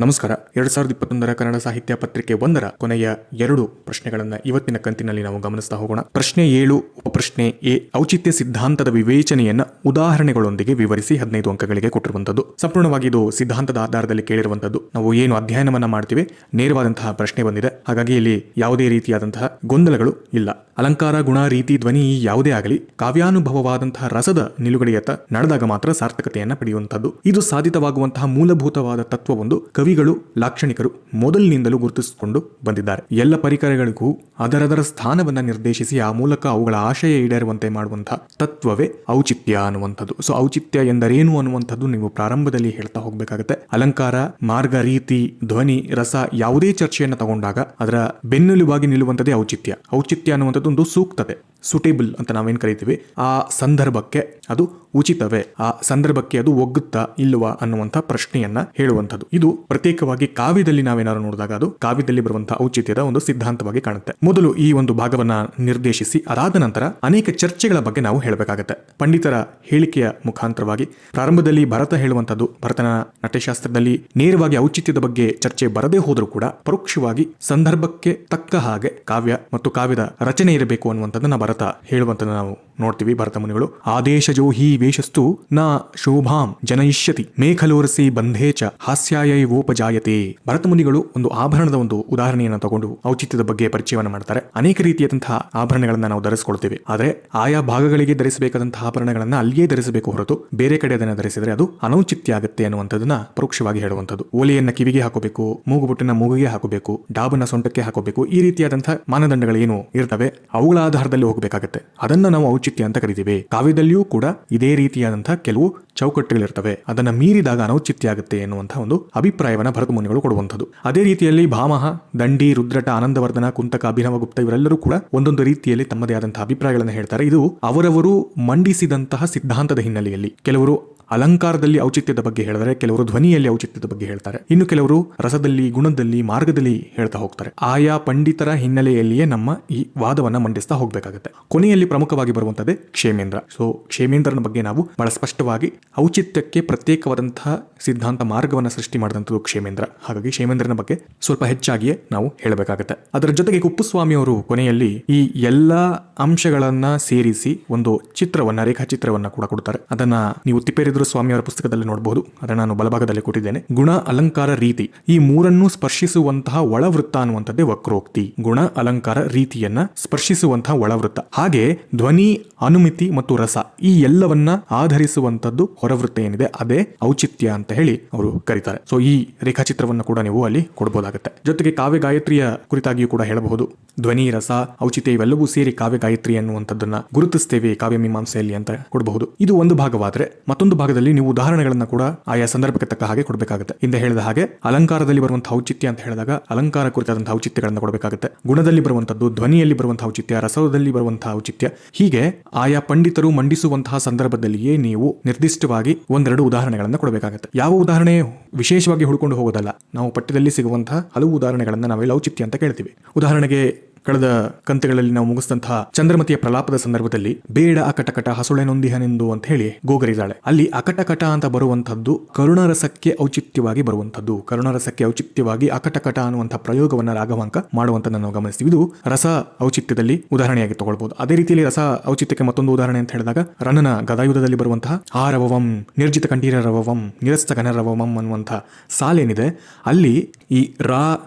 ನಮಸ್ಕಾರ. 2021 ಕನ್ನಡ ಸಾಹಿತ್ಯ ಪತ್ರಿಕೆ 1ರ ಕೊನೆಯ 2 ಪ್ರಶ್ನೆಗಳನ್ನ ಇವತ್ತಿನ ಕಂತಿನಲ್ಲಿ ನಾವು ಗಮನಿಸ್ತಾ ಹೋಗೋಣ. ಪ್ರಶ್ನೆ 7 ಉಪಪ್ರಶ್ನೆ ಎ, ಔಚಿತ್ಯ ಸಿದ್ಧಾಂತದ ವಿವೇಚನೆಯನ್ನ ಉದಾಹರಣೆಗಳೊಂದಿಗೆ ವಿವರಿಸಿ 15 ಅಂಕಗಳಿಗೆ ಕೊಟ್ಟಿರುವಂತದ್ದು. ಸಂಪೂರ್ಣವಾಗಿ ಇದು ಸಿದ್ಧಾಂತದ ಆಧಾರದಲ್ಲಿ ಕೇಳಿರುವಂತದ್ದು. ನಾವು ಏನು ಅಧ್ಯಯನವನ್ನ ಮಾಡ್ತೀವಿ ನೇರವಾದಂತಹ ಪ್ರಶ್ನೆ ಬಂದಿದೆ. ಹಾಗಾಗಿ ಇಲ್ಲಿ ಯಾವುದೇ ರೀತಿಯಾದಂತಹ ಗೊಂದಲಗಳು ಇಲ್ಲ. ಅಲಂಕಾರ, ಗುಣ, ರೀತಿ, ಧ್ವನಿ ಯಾವುದೇ ಆಗಲಿ ಕಾವ್ಯಾನುಭವವಾದಂತಹ ರಸದ ನಿಲುಗಡೆಯತ್ತ ನಡೆದಾಗ ಮಾತ್ರ ಸಾರ್ಥಕತೆಯನ್ನ ಪಡೆಯುವಂತದ್ದು. ಇದು ಸಾಧಿತವಾಗುವಂತಹ ಮೂಲಭೂತವಾದ ತತ್ವವೊಂದು ಕವಿಗಳು, ಲಾಕ್ಷಣಿಕರು ಮೊದಲಿನಿಂದಲೂ ಗುರುತಿಸಿಕೊಂಡು ಬಂದಿದ್ದಾರೆ. ಎಲ್ಲ ಪರಿಕರಗಳಿಗೂ ಅದರದರ ಸ್ಥಾನವನ್ನ ನಿರ್ದೇಶಿಸಿ ಆ ಮೂಲಕ ಅವುಗಳ ಆಶಯ ಈಡೇರುವಂತೆ ಮಾಡುವಂತಹ ತತ್ವವೇ ಔಚಿತ್ಯ ಅನ್ನುವಂಥದ್ದು. ಸೊ ಔಚಿತ್ಯ ಎಂದರೇನು ಅನ್ನುವಂಥದ್ದು ನೀವು ಪ್ರಾರಂಭದಲ್ಲಿ ಹೇಳ್ತಾ ಹೋಗ್ಬೇಕಾಗತ್ತೆ. ಅಲಂಕಾರ, ಮಾರ್ಗ, ರೀತಿ, ಧ್ವನಿ, ರಸ ಯಾವುದೇ ಚರ್ಚೆಯನ್ನು ತಗೊಂಡಾಗ ಅದರ ಬೆನ್ನೆಲುಬಾಗಿ ನಿಲ್ಲುವಂಥದ್ದೇ ಔಚಿತ್ಯ. ಔಚಿತ್ಯ ಅನ್ನುವಂಥದ್ದು ಒಂದು ಸೂಕ್ತತೆ, ಸೂಟೇಬಲ್ ಅಂತ ನಾವೇನ್ ಕರಿತೀವಿ, ಆ ಸಂದರ್ಭಕ್ಕೆ ಅದು ಉಚಿತವೇ, ಆ ಸಂದರ್ಭಕ್ಕೆ ಅದು ಒಗ್ಗುತ್ತಾ ಇಲ್ಲವಾ ಅನ್ನುವಂಥ ಪ್ರಶ್ನೆಯನ್ನ ಹೇಳುವಂಥದ್ದು. ಇದು ಪ್ರತ್ಯೇಕವಾಗಿ ಕಾವ್ಯದಲ್ಲಿ ನಾವೇನಾದ್ರು ನೋಡಿದಾಗ ಅದು ಕಾವ್ಯದಲ್ಲಿ ಬರುವಂತಹ ಔಚಿತ್ಯದ ಒಂದು ಸಿದ್ಧಾಂತವಾಗಿ ಕಾಣುತ್ತೆ. ಮೊದಲು ಈ ಒಂದು ಭಾಗವನ್ನ ನಿರ್ದೇಶಿಸಿ ಅದಾದ ನಂತರ ಅನೇಕ ಚರ್ಚೆಗಳ ಬಗ್ಗೆ ನಾವು ಹೇಳಬೇಕಾಗತ್ತೆ. ಪಂಡಿತರ ಹೇಳಿಕೆಯ ಮುಖಾಂತರವಾಗಿ ಪ್ರಾರಂಭದಲ್ಲಿ ಭರತ ಹೇಳುವಂಥದ್ದು, ಭರತನ ನಾಟ್ಯಶಾಸ್ತ್ರದಲ್ಲಿ ನೇರವಾಗಿ ಔಚಿತ್ಯದ ಬಗ್ಗೆ ಚರ್ಚೆ ಬರದೇ ಹೋದರೂ ಕೂಡ ಪರೋಕ್ಷವಾಗಿ ಸಂದರ್ಭಕ್ಕೆ ತಕ್ಕ ಹಾಗೆ ಕಾವ್ಯ ಮತ್ತು ಕಾವ್ಯದ ರಚನೆ ಇರಬೇಕು ಅನ್ನುವಂಥದ್ದನ್ನ ಭರತ ಹೇಳುವಂಥದ್ದು ನಾವು ನೋಡ್ತೀವಿ. ಭರತ ಮುನಿಗಳು ಆದೇಶಜೋ ಹಿ ವೇಷಸ್ತು ನ ಶೋಭಾಂ ಜನಯಿಷ್ಯತಿ ಮೇಖಲೋರಸಿ ಬಂಧೇಚ ಹಾಸ್ಯಾಯೋಪಜಾಯತೆ. ಭರತ ಮುನಿಗಳು ಒಂದು ಆಭರಣದ ಒಂದು ಉದಾಹರಣೆಯನ್ನು ತಗೊಂಡು ಔಚಿತ್ಯದ ಬಗ್ಗೆ ಪರಿಚಯವನ್ನು ಮಾಡ್ತಾರೆ. ಅನೇಕ ರೀತಿಯಾದಂತಹ ಆಭರಣಗಳನ್ನ ನಾವು ಧರಿಸಿಕೊಳ್ತೇವೆ. ಆದರೆ ಆಯಾ ಭಾಗಗಳಿಗೆ ಧರಿಸಬೇಕಾದಂತಹ ಆಭರಣಗಳನ್ನ ಅಲ್ಲಿಯೇ ಧರಿಸಬೇಕು ಹೊರತು ಬೇರೆ ಕಡೆ ಅದನ್ನ ಧರಿಸಿದ್ರೆ ಅದು ಅನೌಚಿತ್ಯ ಆಗುತ್ತೆ ಅನ್ನುವಂಥದ್ದನ್ನ ಪರೋಕ್ಷವಾಗಿ ಹೇಳುವಂಥದ್ದು. ಓಲೆಯನ್ನ ಕಿವಿಗೆ ಹಾಕೋಬೇಕು, ಮೂಗುಬುಟ್ಟನ್ನ ಮೂಗಿಗೆ ಹಾಕೋಬೇಕು, ಡಾಬನ್ನ ಸೊಂಟಕ್ಕೆ ಹಾಕೋಬೇಕು. ಈ ರೀತಿಯಾದಂತಹ ಮಾನದಂಡಗಳು ಏನು ಇರ್ತವೆ ಅವುಗಳ ಆಧಾರದಲ್ಲಿ ಹೋಗಬೇಕಾಗುತ್ತೆ. ಅದನ್ನ ನಾವು ಔಚಿತ್ಯ ಅಂತ ಕರಿತೀವಿ. ಕಾವ್ಯದಲ್ಲಿಯೂ ಕೂಡ ಇದೇ ರೀತಿಯಾದಂತಹ ಕೆಲವು ಚೌಕಟ್ಟುಗಳಿರ್ತವೆ. ಅದನ್ನ ಮೀರಿದಾಗ ಅನೌಚಿತ್ಯ ಆಗುತ್ತೆ ಎನ್ನುವಂತಹ ಒಂದು ಅಭಿಪ್ರಾಯವನ್ನ ಭರತ ಮುನಿಗಳು ಕೊಡುವಂಥದ್ದು. ಅದೇ ರೀತಿಯಲ್ಲಿ ಭಾಮಹ, ದಂಡಿ, ರುದ್ರಟ, ಆನಂದವರ್ಧನ, ಕುಂತಕ, ಅಭಿನವಗುಪ್ತ ಇವರೆಲ್ಲರೂ ಕೂಡ ಒಂದೊಂದು ರೀತಿಯಲ್ಲಿ ತಮ್ಮದೇ ಆದಂತಹ ಅಭಿಪ್ರಾಯಗಳನ್ನು ಹೇಳ್ತಾರೆ. ಇದು ಅವರವರು ಮಂಡಿಸಿದಂತಹ ಸಿದ್ಧಾಂತದ ಹಿನ್ನೆಲೆಯಲ್ಲಿ. ಕೆಲವರು ಅಲಂಕಾರದಲ್ಲಿ ಔಚಿತ್ಯದ ಬಗ್ಗೆ ಹೇಳಿದರೆ, ಕೆಲವರು ಧ್ವನಿಯಲ್ಲಿ ಔಚಿತ್ಯದ ಬಗ್ಗೆ ಹೇಳ್ತಾರೆ, ಇನ್ನು ಕೆಲವರು ರಸದಲ್ಲಿ, ಗುಣದಲ್ಲಿ, ಮಾರ್ಗದಲ್ಲಿ ಹೇಳ್ತಾ ಹೋಗ್ತಾರೆ. ಆಯಾ ಪಂಡಿತರ ಹಿನ್ನೆಲೆಯಲ್ಲಿಯೇ ನಮ್ಮ ಈ ವಾದವನ್ನ ಮಂಡಿಸ್ತಾ ಹೋಗ್ಬೇಕಾಗುತ್ತೆ. ಕೊನೆಯಲ್ಲಿ ಪ್ರಮುಖವಾಗಿ ಬರುವಂತದ್ದೇ ಕ್ಷೇಮೇಂದ್ರ. ಸೊ ಕ್ಷೇಮೇಂದ್ರನ ಬಗ್ಗೆ ನಾವು ಬಹಳ ಸ್ಪಷ್ಟವಾಗಿ ಔಚಿತ್ಯಕ್ಕೆ ಪ್ರತ್ಯೇಕವಾದಂತಹ ಸಿದ್ಧಾಂತ ಮಾರ್ಗವನ್ನ ಸೃಷ್ಟಿ ಮಾಡಿದಂಥದ್ದು ಕ್ಷೇಮೇಂದ್ರ. ಹಾಗಾಗಿ ಕ್ಷೇಮೇಂದ್ರನ ಬಗ್ಗೆ ಸ್ವಲ್ಪ ಹೆಚ್ಚಾಗಿಯೇ ನಾವು ಹೇಳಬೇಕಾಗುತ್ತೆ. ಅದರ ಜೊತೆಗೆ ಕುಪ್ಪುಸ್ವಾಮಿ ಅವರು ಕೊನೆಯಲ್ಲಿ ಈ ಎಲ್ಲಾ ಅಂಶಗಳನ್ನ ಸೇರಿಸಿ ಒಂದು ಚಿತ್ರವನ್ನ, ರೇಖಾಚಿತ್ರವನ್ನ ಕೂಡ ಕೊಡ್ತಾರೆ. ಅದನ್ನ ನೀವು ತಿಪ್ಪೇರುದ್ರ ಸ್ವಾಮಿ ಅವರ ಪುಸ್ತಕದಲ್ಲಿ ನೋಡಬಹುದು. ಅದನ್ನು ನಾನು ಬಲಭಾಗದಲ್ಲಿ ಕೊಟ್ಟಿದ್ದೇನೆ. ಗುಣ, ಅಲಂಕಾರ, ರೀತಿ ಈ ಮೂರನ್ನು ಸ್ಪರ್ಶಿಸುವಂತಹ ಒಳವೃತ್ತ ಅನ್ನುವಂಥದ್ದೇ ವಕ್ರೋಕ್ತಿ. ಗುಣ, ಅಲಂಕಾರ, ರೀತಿಯನ್ನ ಸ್ಪರ್ಶಿಸುವಂತಹ ಒಳವೃತ್ತ. ಹಾಗೆ ಧ್ವನಿ, ಅನುಮಿತಿ ಮತ್ತು ರಸ ಈ ಎಲ್ಲವನ್ನ ಆಧರಿಸುವಂತದ್ದು ಹೊರವೃತ್ತ ಏನಿದೆ ಅದೇ ಔಚಿತ್ಯ ಅಂತ ಹೇಳಿ ಅವರು ಕರೀತಾರೆ. ಸೊ ಈ ರೇಖಾಚಿತ್ರವನ್ನು ಕೂಡ ನೀವು ಅಲ್ಲಿ ಕೊಡಬಹುದಾಗುತ್ತೆ. ಜೊತೆಗೆ ಕಾವ್ಯ ಗಾಯತ್ರಿಯ ಕುರಿತಾಗಿಯೂ ಕೂಡ ಹೇಳಬಹುದು. ಧ್ವನಿ, ರಸ, ಔಚಿತ್ಯ ಇವೆಲ್ಲವೂ ಸೇರಿ ಕಾವ್ಯ ಗಾಯತ್ರಿ ಅನ್ನುವಂಥದ್ದನ್ನ ಗುರುತಿಸ್ತೇವೆ ಕಾವ್ಯ ಮೀಮಾಂಸೆಯಲ್ಲಿ ಅಂತ ಕೊಡಬಹುದು. ಇದು ಒಂದು ಭಾಗವಾದ್ರೆ, ಮತ್ತೊಂದು ಭಾಗದಲ್ಲಿ ನೀವು ಉದಾಹರಣೆಗಳನ್ನ ಕೂಡ ಆಯಾ ಸಂದರ್ಭಕ್ಕೆ ತಕ್ಕ ಹಾಗೆ ಕೊಡಬೇಕಾಗುತ್ತೆ. ಹಿಂದೆ ಹೇಳಿದ ಹಾಗೆ ಅಲಂಕಾರದಲ್ಲಿ ಬರುವಂತಹ ಔಚಿತ್ಯ ಅಂತ ಹೇಳಿದಾಗ ಅಲಂಕಾರ ಕುರಿತಾದಂತಹ ಔಚಿತ್ಯಗಳನ್ನ ಕೊಡಬೇಕಾಗುತ್ತೆ. ಗುಣದಲ್ಲಿ ಬರುವಂತದ್ದು, ಧ್ವನಿಯಲ್ಲಿ ಬರುವಂತಹ ಔಚಿತ್ಯ, ರಸದಲ್ಲಿ ಬರುವಂತಹ ಔಚಿತ್ಯ, ಹೀಗೆ ಆಯಾ ಪಂಡಿತರು ಮಂಡಿಸುವಂತಹ ಸಂದರ್ಭದಲ್ಲಿಯೇ ನೀವು ನಿರ್ದಿಷ್ಟವಾಗಿ ಒಂದೆರಡು ಉದಾಹರಣೆಗಳನ್ನ ಕೊಡಬೇಕಾಗುತ್ತೆ. ಯಾವ ಉದಾಹರಣೆ ವಿಶೇಷವಾಗಿ ಹುಡುಕೊಂಡು ಹೋಗೋದಲ್ಲ. ನಾವು ಪಠ್ಯದಲ್ಲಿ ಸಿಗುವಂತಹ ಹಲವು ಉದಾಹರಣೆಗಳನ್ನ ನಾವೆಲ್ಲ ಔಚಿತ್ಯ ಅಂತ ಕೇಳ್ತೀವಿ. ಉದಾಹರಣೆಗೆ ಕಳೆದ ಕಂತುಗಳಲ್ಲಿ ನಾವು ಮುಗಿಸಿದಂತಹ ಚಂದ್ರಮತಿಯ ಪ್ರಲಾಪದ ಸಂದರ್ಭದಲ್ಲಿ ಬೇಡ ಅಕಟಕಟ ಹಸುಳೆ ನೊಂದಿಹನೆಂದು ಅಂತ ಹೇಳಿ ಗೋಗರಿದಾಳೆ. ಅಲ್ಲಿ ಅಕಟಕಟ ಅಂತ ಬರುವಂತದ್ದು ಕರುಣರಸಕ್ಕೆ ಔಚಿತ್ಯವಾಗಿ ಬರುವಂತದ್ದು. ಕರುಣರಸಕ್ಕೆ ಔಚಿತ್ಯವಾಗಿ ಅಕಟಕಟ ಅನ್ನುವಂತಹ ಪ್ರಯೋಗವನ್ನ ರಾಘವಾಂಕ ಮಾಡುವಂತದ್ದನ್ನು ನಾವು ಗಮನಿಸ್ತೀವಿ. ಇದು ರಸ ಔಚಿತ್ಯದಲ್ಲಿ ಉದಾಹರಣೆಯಾಗಿ ತಗೊಳ್ಬಹುದು. ಅದೇ ರೀತಿಯಲ್ಲಿ ರಸ ಔಚಿತ್ಯಕ್ಕೆ ಮತ್ತೊಂದು ಉದಾಹರಣೆ ಅಂತ ಹೇಳಿದಾಗ ರನ್ನನ ಗದಾಯುಧದಲ್ಲಿ ಬರುವಂತಹ ಆರವಂ ನಿರ್ಜಿತ ಕಂಠೀರ ರವಂ ನಿರಸ್ತ ಘನ ರವಂ ಅನ್ನುವಂತಹ ಸಾಲೇನಿದೆ, ಅಲ್ಲಿ ಈ ರ,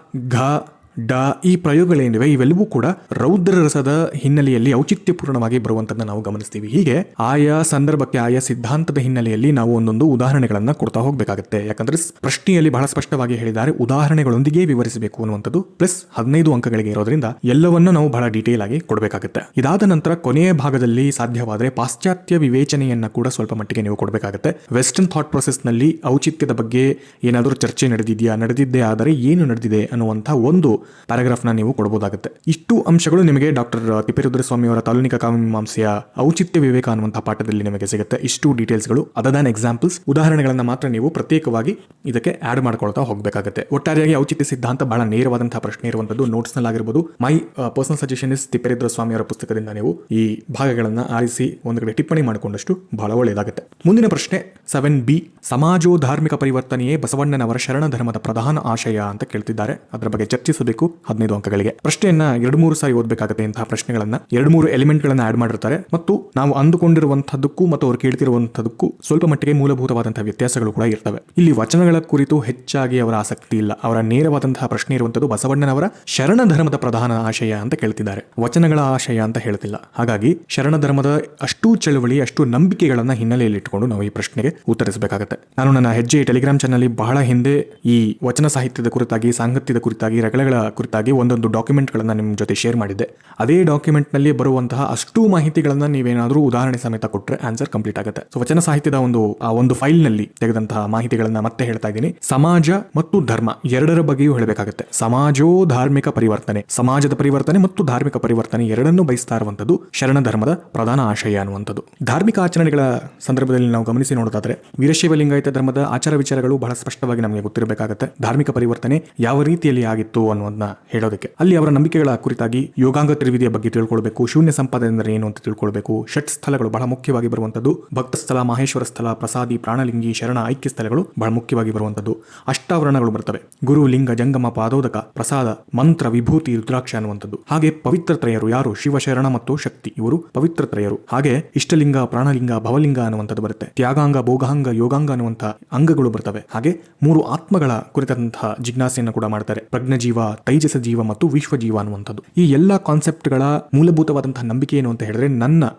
ಘ, ಡ ಈ ಪ್ರಯೋಗಗಳೇನಿವೆ ಇವೆಲ್ಲವೂ ಕೂಡ ರೌದ್ರ ರಸದ ಹಿನ್ನೆಲೆಯಲ್ಲಿ ಔಚಿತ್ಯಪೂರ್ಣವಾಗಿ ಬರುವಂತದ್ದನ್ನ ನಾವು ಗಮನಿಸ್ತೀವಿ. ಹೀಗೆ ಆಯಾ ಸಂದರ್ಭಕ್ಕೆ, ಆಯಾ ಸಿದ್ಧಾಂತದ ಹಿನ್ನೆಲೆಯಲ್ಲಿ ನಾವು ಒಂದೊಂದು ಉದಾಹರಣೆಗಳನ್ನ ಕೊಡ್ತಾ ಹೋಗ್ಬೇಕಾಗುತ್ತೆ. ಯಾಕಂದ್ರೆ ಪ್ರಶ್ನೆಯಲ್ಲಿ ಬಹಳ ಸ್ಪಷ್ಟವಾಗಿ ಹೇಳಿದ್ದಾರೆ, ಉದಾಹರಣೆಗಳೊಂದಿಗೆ ವಿವರಿಸಬೇಕು ಅನ್ನುವಂಥದ್ದು. ಪ್ಲಸ್ 15 ಅಂಕಗಳಿಗೆ ಇರೋದ್ರಿಂದ ಎಲ್ಲವನ್ನ ನಾವು ಬಹಳ ಡೀಟೇಲ್ ಆಗಿ ಕೊಡಬೇಕಾಗುತ್ತೆ. ಇದಾದ ನಂತರ ಕೊನೆಯ ಭಾಗದಲ್ಲಿ ಸಾಧ್ಯವಾದರೆ ಪಾಶ್ಚಾತ್ಯ ವಿವೇಚನೆಯನ್ನ ಕೂಡ ಸ್ವಲ್ಪ ಮಟ್ಟಿಗೆ ನೀವು ಕೊಡಬೇಕಾಗುತ್ತೆ. ವೆಸ್ಟರ್ನ್ ಥಾಟ್ ಪ್ರೊಸೆಸ್ ನಲ್ಲಿ ಔಚಿತ್ಯದ ಬಗ್ಗೆ ಏನಾದರೂ ಚರ್ಚೆ ನಡೆದಿದೆಯಾ, ನಡೆದಿದ್ದೇ ಆದರೆ ಏನು ನಡೆದಿದೆ ಅನ್ನುವಂತಹ ಒಂದು ಪ್ಯಾರಾಗ್ರಾಫ್ನ ನೀವು ಕೊಡಬಹುದಾಗುತ್ತೆ. ಇಷ್ಟು ಅಂಶಗಳು ನಿಮಗೆ ಡಾಕ್ಟರ್ ತಿಪ್ಪೇರುದ್ರಸ್ವಾಮಿ ಅವರ ತಾಲೂನಿಕ ಕಾವ್ಯಮೀಮಾಂಸೆಯ ಔಚಿತ್ಯ ವಿವೇಕ ಅನ್ನುವಂತಹ ಪಾಠದಲ್ಲಿ ನಿಮಗೆ ಸಿಗುತ್ತೆ. ಇಷ್ಟು ಡೀಟೇಲ್ಸ್ಗಳು ಅದರ್ ದ್ಯಾನ್ ಎಕ್ಸಾಂಪಲ್ಸ್, ಉದಾಹರಣೆಗಳನ್ನ ಮಾತ್ರ ನೀವು ಪ್ರತ್ಯೇಕವಾಗಿ ಇದಕ್ಕೆ ಆಡ್ ಮಾಡ್ಕೊಳ್ತಾ ಹೋಗಬೇಕಾಗುತ್ತೆ. ಒಟ್ಟಾರೆಯಾಗಿ ಔಚಿತ್ಯ ಸಿದ್ಧಾಂತ ಬಹಳ ನೇರವಾದಂತಹ ಪ್ರಶ್ನೆ ಇರುವಂತದ್ದು. ನೋಟ್ಸ್ ನಲ್ಲಿ my personal suggestion is Tipperudraswamy ಅವರ ಪುಸ್ತಕದಿಂದ ನೀವು ಈ ಭಾಗಗಳನ್ನ ಆರಿಸಿ ಒಂದು ಕಡೆ ಟಿಪ್ಪಣಿ ಮಾಡಿಕೊಂಡಷ್ಟು ಬಹಳ ಒಳ್ಳೆಯದಾಗುತ್ತೆ. ಮುಂದಿನ ಪ್ರಶ್ನೆ 7B, ಸಮಾಜೋಧಾರ್ಮಿಕ ಪರಿವರ್ತನೆಯೇ ಬಸವಣ್ಣನವರ ಶರಣ ಧರ್ಮದ ಪ್ರಧಾನ ಆಶಯ ಅಂತ ಕೇಳ್ತಿದ್ದಾರೆ. ಅದರ ಬಗ್ಗೆ ಚರ್ಚಿಸಬೇಕು 15 ಅಂಕಗಳಿಗೆ. ಪ್ರಶ್ನೆಯನ್ನ 2-3 ಸಾರಿ ಓದಬೇಕಾಗುತ್ತೆ. ಇಂತಹ ಪ್ರಶ್ನೆಗಳನ್ನ 2-3 ಎಲಿಮೆಂಟ್ ಗಳನ್ನ ಆಡ್ ಮಾಡಿರ್ತಾರೆ ಮತ್ತು ನಾವು ಅಂದುಕೊಂಡಿರುವಂತಹದ್ದಕ್ಕೂ ಮತ್ತು ಅವರು ಕೇಳ್ತಿರುವಂತಹದ್ದಕ್ಕೂ ಸ್ವಲ್ಪ ಮಟ್ಟಿಗೆ ಮೂಲಭೂತವಾದಂತಹ ವ್ಯತ್ಯಾಸಗಳು ಕೂಡ ಇರ್ತವೆ. ಇಲ್ಲಿ ವಚನಗಳ ಕುರಿತು ಹೆಚ್ಚಾಗಿ ಅವರ ಆಸಕ್ತಿ ಇಲ್ಲ. ಅವರ ನೇರವಾದಂತಹ ಪ್ರಶ್ನೆ ಇರುವಂತದ್ದು ಬಸವಣ್ಣನವರ ಶರಣ ಧರ್ಮದ ಪ್ರಧಾನ ಆಶಯ ಅಂತ ಕೇಳ್ತಿದ್ದಾರೆ, ವಚನಗಳ ಆಶಯ ಅಂತ ಹೇಳ್ತಿಲ್ಲ. ಹಾಗಾಗಿ ಶರಣ ಧರ್ಮದ ಅಷ್ಟು ಚಳವಳಿ, ಅಷ್ಟು ನಂಬಿಕೆಗಳನ್ನ ಹಿನ್ನೆಲೆಯಲ್ಲಿ ಇಟ್ಟುಕೊಂಡು ನಾವು ಈ ಪ್ರಶ್ನೆಗೆ ಉತ್ತರಿಸಬೇಕಾಗುತ್ತೆ. ನಾನು ನನ್ನ ಹೆಜ್ಜೆ ಟೆಲಿಗ್ರಾಮ್ ಚಾನಲ್ ಬಹಳ ಹಿಂದೆ ಈ ವಚನ ಸಾಹಿತ್ಯದ ಕುರಿತಾಗಿ, ಸಾಂಗತ್ಯದ ಕುರಿತಾಗಿ, ರಗಳೆಗಳ ಕುರಿತಾಗಿ ಒಂದೊಂದು ಡಾಕ್ಯುಮೆಂಟ್ ಗಳನ್ನ ನಿಮ್ಮ ಜೊತೆ ಶೇರ್ ಮಾಡಿದ್ದೆ. ಅದೇ ಡಾಕ್ಯುಮೆಂಟ್ ನಲ್ಲಿ ಬರುವಂತಹ ಅಷ್ಟು ಮಾಹಿತಿಗಳನ್ನ ನೀವೇನಾದ್ರೂ ಉದಾಹರಣೆ ಸಮೇತ ಕೊಟ್ಟರೆ ಆನ್ಸರ್ ಕಂಪ್ಲೀಟ್ ಆಗುತ್ತೆ. ಸೊ ವಚನ ಸಾಹಿತ್ಯದ ಒಂದು ಫೈಲ್ ನಲ್ಲಿ ತೆಗೆದಂತಹ ಮಾಹಿತಿಗಳನ್ನ ಮತ್ತೆ ಹೇಳ್ತಾ ಇದ್ದೀನಿ. ಸಮಾಜ ಮತ್ತು ಧರ್ಮ ಎರಡರ ಬಗ್ಗೆಯೂ ಹೇಳಬೇಕಾಗುತ್ತೆ. ಸಮಾಜೋ ಧಾರ್ಮಿಕ ಪರಿವರ್ತನೆ, ಸಮಾಜದ ಪರಿವರ್ತನೆ ಮತ್ತು ಧಾರ್ಮಿಕ ಪರಿವರ್ತನೆ ಎರಡನ್ನೂ ಬಯಸ್ತಾ ಇರುವಂತದ್ದು ಶರಣ ಧರ್ಮದ ಪ್ರಧಾನ ಆಶಯ ಅನ್ನುವಂಥದ್ದು. ಧಾರ್ಮಿಕ ಆಚರಣೆಗಳ ಸಂದರ್ಭದಲ್ಲಿ ನಾವು ಗಮನಿಸಿ ನೋಡೋದಾದ್ರೆ ವೀರಶೈವ ಲಿಂಗಾಯತ ಧರ್ಮದ ಆಚಾರ ವಿಚಾರಗಳು ಬಹಳ ಸ್ಪಷ್ಟವಾಗಿ ನಮಗೆ ಗೊತ್ತಿರಬೇಕಾಗುತ್ತೆ. ಧಾರ್ಮಿಕ ಪರಿವರ್ತನೆ ಯಾವ ರೀತಿಯಲ್ಲಿ ಆಗಿತ್ತು ಅನ್ನೋದನ್ನ ಹೇಳೋದಕ್ಕೆ ಅಲ್ಲಿ ಅವರ ನಂಬಿಕೆಗಳ ಕುರಿತಾಗಿ ಯೋಗಾಂಗ ತ್ರಿವಿಧಿಯ ಬಗ್ಗೆ ತಿಳ್ಕೊಳ್ಬೇಕು, ಶೂನ್ಯ ಸಂಪಾದನೆ ಅಂದರೆ ಏನು ಅಂತ ತಿಳ್ಕೊಳ್ಬೇಕು, ಷಟ್ ಸ್ಥಳಗಳು ಬಹಳ ಮುಖ್ಯವಾಗಿ ಬರುವಂತದ್ದು, ಭಕ್ತ ಸ್ಥಳ, ಮಾಹೇಶ್ವರ ಸ್ಥಳ, ಪ್ರಸಾದಿ, ಪ್ರಾಣಲಿಂಗಿ, ಶರಣ, ಐಕ್ಯ ಸ್ಥಳಗಳು ಬಹಳ ಮುಖ್ಯವಾಗಿ ಬರುವಂತದ್ದು. ಅಷ್ಟಾವರಣಗಳು ಬರ್ತವೆ, ಗುರು, ಲಿಂಗ, ಜಂಗಮ, ಪಾದೋದಕ, ಪ್ರಸಾದ, ಮಂತ್ರ, ವಿಭೂತಿ, ರುದ್ರಾಕ್ಷ ಅನ್ನುವಂಥದ್ದು. ಹಾಗೆ ಪವಿತ್ರ ತ್ರಯರು ಯಾರು? ಶಿವ, ಶರಣ ಮತ್ತು ಶಕ್ತಿ, ಇವರು ಪವಿತ್ರ ತ್ರಯರು. ಹಾಗೆ ಇಷ್ಟಲಿಂಗ, ಪ್ರಾಣಲಿಂಗ, ಭವಲಿಂಗ ಅನ್ನುವಂಥದ್ದು ಬರುತ್ತೆ. ತ್ಯಾಗಾಂಗ, ಭೋಗಾಂಗ, ಯೋಗಾಂಗ ಅನ್ನುವಂತಹ ಅಂಗಗಳು ಬರ್ತವೆ. ಹಾಗೆ 3 ಆತ್ಮಗಳ ಕುರಿತಂತಹ ಜಿಜ್ಞಾಸೆಯನ್ನು ಕೂಡ ಮಾಡ್ತಾರೆ. ಪ್ರಜ್ಞಜೀವ, ತೈಜಸ ಜೀವ ಮತ್ತು ವಿಶ್ವಜೀವ ಅನ್ನುವಂಥದ್ದು. ಈ ಎಲ್ಲ ಕಾನ್ಸೆಪ್ಟ್ಗಳ ಮೂಲಭೂತವಾದಂತಹ ನಂಬಿಕೆ ಏನು ಅಂತ ಹೇಳಿದ್ರೆ,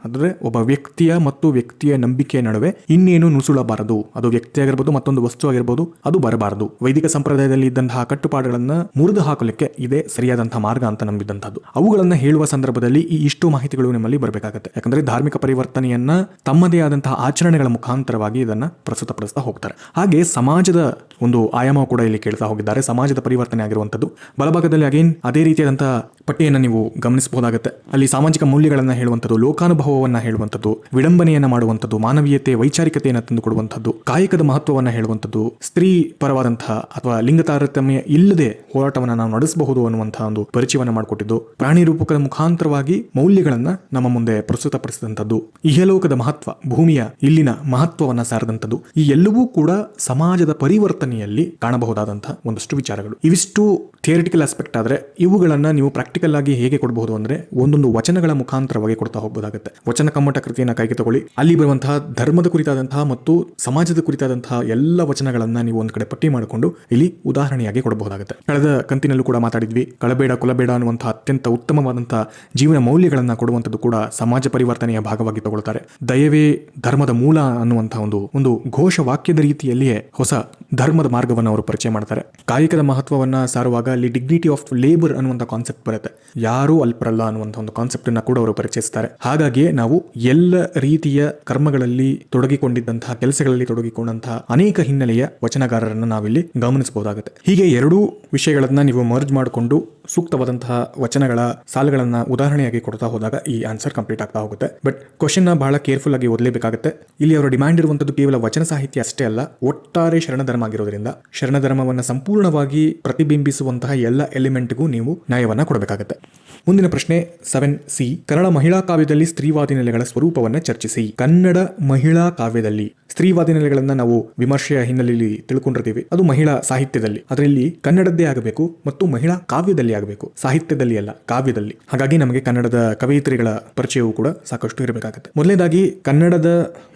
ಅಂದ್ರೆ ಒಬ್ಬ ವ್ಯಕ್ತಿಯ ಮತ್ತು ವ್ಯಕ್ತಿಯ ನಂಬಿಕೆಯ ನಡುವೆ ಇನ್ನೇನು ನುಸುಳಬಾರದು. ಅದು ವ್ಯಕ್ತಿ ಆಗಿರ್ಬೋದು, ಮತ್ತೊಂದು ವಸ್ತು ಆಗಿರ್ಬೋದು, ಅದು ಬರಬಾರದು. ವೈದಿಕ ಸಂಪ್ರದಾಯದಲ್ಲಿ ಇದ್ದಂತಹ ಕಟ್ಟುಪಾಡುಗಳನ್ನ ಮುರಿದು ಹಾಕಲಿಕ್ಕೆ ಇದೇ ಸರಿಯಾದಂತಹ ಮಾರ್ಗ ಅಂತ ನಂಬಿದಂತದ್ದು. ಅವುಗಳನ್ನ ಹೇಳುವ ಸಂದರ್ಭದಲ್ಲಿ ಈ ಇಷ್ಟು ಮಾಹಿತಿಗಳು ನಿಮ್ಮಲ್ಲಿ ಬರಬೇಕಾಗುತ್ತೆ. ಯಾಕಂದ್ರೆ ಧಾರ್ಮಿಕ ಪರಿವರ್ತನೆಯನ್ನ ತಮ್ಮದೇ ಆದಂತಹ ಆಚರಣೆಗಳ ಮುಖಾಂತರವಾಗಿ ಇದನ್ನ ಪ್ರಸ್ತುತಪಡಿಸ್ತಾ ಹೋಗ್ತಾರೆ. ಹಾಗೆ ಸಮಾಜದ ಒಂದು ಆಯಾಮ ಕೂಡ ಇಲ್ಲಿ ಕೇಳ್ತಾ ಹೋಗಿದ್ದಾರೆ. ಸಮಾಜದ ಪರಿವರ್ತನೆ ಆಗಿರುವಂತದ್ದು ಬಲಭಾಗದಲ್ಲಿ ಅಗೇನ್ ಅದೇ ರೀತಿಯಾದಂತಹ ಪಟ್ಟಿಯನ್ನು ನೀವು ಗಮನಿಸಬಹುದಾಗುತ್ತೆ. ಅಲ್ಲಿ ಸಾಮಾಜಿಕ ಮೌಲ್ಯಗಳನ್ನ ಹೇಳುವಂಥದ್ದು, ಲೋಕಾನುಭವವನ್ನ ಹೇಳುವಂಥದ್ದು, ವಿಡಂಬನೆಯನ್ನ ಮಾಡುವಂಥದ್ದು, ಮಾನವೀಯತೆ, ವೈಚಾರಿಕತೆಯನ್ನು ತಂದುಕೊಡುವಂಥದ್ದು, ಕಾಯಕದ ಮಹತ್ವವನ್ನ ಹೇಳುವಂಥದ್ದು, ಸ್ತ್ರೀ ಪರವಾದಂತಹ ಅಥವಾ ಲಿಂಗ ತಾರತಮ್ಯ ಇಲ್ಲದೆ ಹೋರಾಟವನ್ನು ನಾವು ನಡೆಸಬಹುದು ಅನ್ನುವಂತಹ ಒಂದು ಪರಿಚಯವನ್ನ ಮಾಡಿಕೊಟ್ಟಿದ್ದು, ಪ್ರಾಣಿ ರೂಪಕದ ಮುಖಾಂತರವಾಗಿ ಮೌಲ್ಯಗಳನ್ನ ನಮ್ಮ ಮುಂದೆ ಪ್ರಸ್ತುತಪಡಿಸಿದಂಥದ್ದು, ಇಹಲೋಕದ ಮಹತ್ವ, ಭೂಮಿಯ ಇಲ್ಲಿನ ಮಹತ್ವವನ್ನ ಸಾರದಂಥದ್ದು, ಈ ಎಲ್ಲವೂ ಕೂಡ ಸಮಾಜದ ಪರಿವರ್ತನೆಯಲ್ಲಿ ಕಾಣಬಹುದಾದಂತಹ ಒಂದಷ್ಟು ವಿಚಾರಗಳು. ಇವಿಷ್ಟು ಥಿಯರಿಟಿಕಲ್ ಆಸ್ಪೆಕ್ಟ್ ಆದ್ರೆ ಇವುಗಳನ್ನ ನೀವು ಪ್ರಾಕ್ಟಿಕಲ್ ಆಗಿ ಹೇಗೆ ಕೊಡಬಹುದು ಅಂದ್ರೆ ಒಂದೊಂದು ವಚನಗಳ ಮುಖಾಂತರವಾಗಿ ಕೊಡ್ತಾ ಹೋಗಬಹುದಾಗುತ್ತೆ. ವಚನ ಕಮ್ಮಟ ಕೃತಿಯನ್ನ ಕೈಗೆ ತಗೊಳ್ಳಿ. ಅಲ್ಲಿ ಬರುವಂತಹ ಧರ್ಮದ ಕುರಿತಾದಂತಹ ಮತ್ತು ಸಮಾಜದ ಕುರಿತಾದಂತಹ ಎಲ್ಲ ವಚನಗಳನ್ನ ನೀವು ಒಂದ್ ಕಡೆ ಪಟ್ಟಿ ಮಾಡಿಕೊಂಡು ಇಲ್ಲಿ ಉದಾಹರಣೆಯಾಗಿ ಕೊಡಬಹುದಾಗುತ್ತೆ. ಕಳೆದ ಕಂತಿನಲ್ಲೂ ಕೂಡ ಮಾತಾಡಿದ್ವಿ, ಕಳಬೇಡ ಕುಲಬೇಡ ಅನ್ನುವಂತಹ ಅತ್ಯಂತ ಉತ್ತಮವಾದಂತಹ ಜೀವನ ಮೌಲ್ಯಗಳನ್ನ ಕೊಡುವಂಥದ್ದು ಕೂಡ ಸಮಾಜ ಪರಿವರ್ತನೆಯ ಭಾಗವಾಗಿ ತಗೊಳ್ತಾರೆ. ದಯವೇ ಧರ್ಮದ ಮೂಲ ಅನ್ನುವಂತಹ ಒಂದು ಘೋಷ ವಾಕ್ಯದ ರೀತಿಯಲ್ಲಿಯೇ ಹೊಸ ಧರ್ಮದ ಮಾರ್ಗವನ್ನು ಅವರು ಪರಿಚಯ ಮಾಡ್ತಾರೆ. ಕಾಯಕದ ಮಹತ್ವವನ್ನ ಸಾರುವಾಗ ಅಲ್ಲಿ ಡಿಗ್ನಿಟಿ ಆಫ್ ಲೇಬರ್ ಅನ್ನುವಂಥ ಕಾನ್ಸೆಪ್ಟ್ ಬರುತ್ತೆ. ಯಾರೂ ಅಲ್ಪರಲ್ಲ ಅನ್ನುವಂಥ ಒಂದು ಕಾನ್ಸೆಪ್ಟ್ ಅನ್ನ ಕೂಡ ಅವರು ಪರಿಚಯಿಸ್ತಾರೆ. ಹಾಗಾಗಿ ನಾವು ಎಲ್ಲ ರೀತಿಯ ಕರ್ಮಗಳಲ್ಲಿ ತೊಡಗಿಕೊಂಡಿದ್ದಂತಹ, ಕೆಲಸಗಳಲ್ಲಿ ತೊಡಗಿಕೊಂಡಂತಹ ಅನೇಕ ಹಿನ್ನೆಲೆಯ ವಚನಗಾರರನ್ನ ನಾವಿಲ್ಲಿ ಗಮನಿಸಬಹುದಾಗುತ್ತೆ. ಹೀಗೆ ಎರಡೂ ವಿಷಯಗಳನ್ನ ನೀವು ಮರ್ಜ್ ಮಾಡಿಕೊಂಡು ಸೂಕ್ತವಾದಂತಹ ವಚನಗಳ ಸಾಲುಗಳನ್ನ ಉದಾಹರಣೆಯಾಗಿ ಕೊಡ್ತಾ ಹೋದಾಗ ಈ ಆನ್ಸರ್ ಕಂಪ್ಲೀಟ್ ಆಗ್ತಾ ಹೋಗುತ್ತೆ. ಬಟ್ ಕ್ವಶನ್ ನ ಬಹಳ ಕೇರ್ಫುಲ್ ಆಗಿ ಓದಲೇಬೇಕಾಗುತ್ತೆ. ಇಲ್ಲಿ ಅವರ ಡಿಮ್ಯಾಂಡ್ ಇರುವಂತದ್ದು ಕೇವಲ ವಚನ ಸಾಹಿತ್ಯ ಅಷ್ಟೇ ಅಲ್ಲ, ಒಟ್ಟಾರೆ ಶರಣ ಧರ್ಮ ಆಗಿರೋದ್ರಿಂದ ಶರಣ ಧರ್ಮವನ್ನ ಸಂಪೂರ್ಣವಾಗಿ ಪ್ರತಿಬಿಂಬಿಸುವಂತಹ ಎಲ್ಲ ಎಲಿಮೆಂಟ್ಗೂ ನೀವು ನ್ಯಾಯವನ್ನ ಕೊಡಬೇಕಾಗುತ್ತೆ. ಮುಂದಿನ ಪ್ರಶ್ನೆ 7C, ಕನ್ನಡ ಮಹಿಳಾ ಕಾವ್ಯದಲ್ಲಿ ಸ್ತ್ರೀವಾದಿ ನೆಲೆಗಳ ಸ್ವರೂಪವನ್ನ ಚರ್ಚಿಸಿ. ಕನ್ನಡ ಮಹಿಳಾ ಕಾವ್ಯದಲ್ಲಿ ಸ್ತ್ರೀವಾದಿ ನೆಲೆಗಳನ್ನ ನಾವು ವಿಮರ್ಶೆಯ ಹಿನ್ನೆಲೆಯಲ್ಲಿ ತಿಳ್ಕೊಂಡಿರ್ತೀವಿ. ಅದು ಮಹಿಳಾ ಸಾಹಿತ್ಯದಲ್ಲಿ, ಅದರಲ್ಲಿ ಕನ್ನಡದ್ದೇ ಆಗಬೇಕು ಮತ್ತು ಮಹಿಳಾ ಕಾವ್ಯದಲ್ಲಿ ಆಗಬೇಕು, ಸಾಹಿತ್ಯದಲ್ಲಿ ಅಲ್ಲ, ಕಾವ್ಯದಲ್ಲಿ. ಹಾಗಾಗಿ ನಮಗೆ ಕನ್ನಡದ ಕವಯಿತ್ರಿಗಳ ಪರಿಚಯವೂ ಕೂಡ ಸಾಕಷ್ಟು ಇರಬೇಕಾಗುತ್ತೆ. ಮೊದಲನೇದಾಗಿ ಕನ್ನಡದ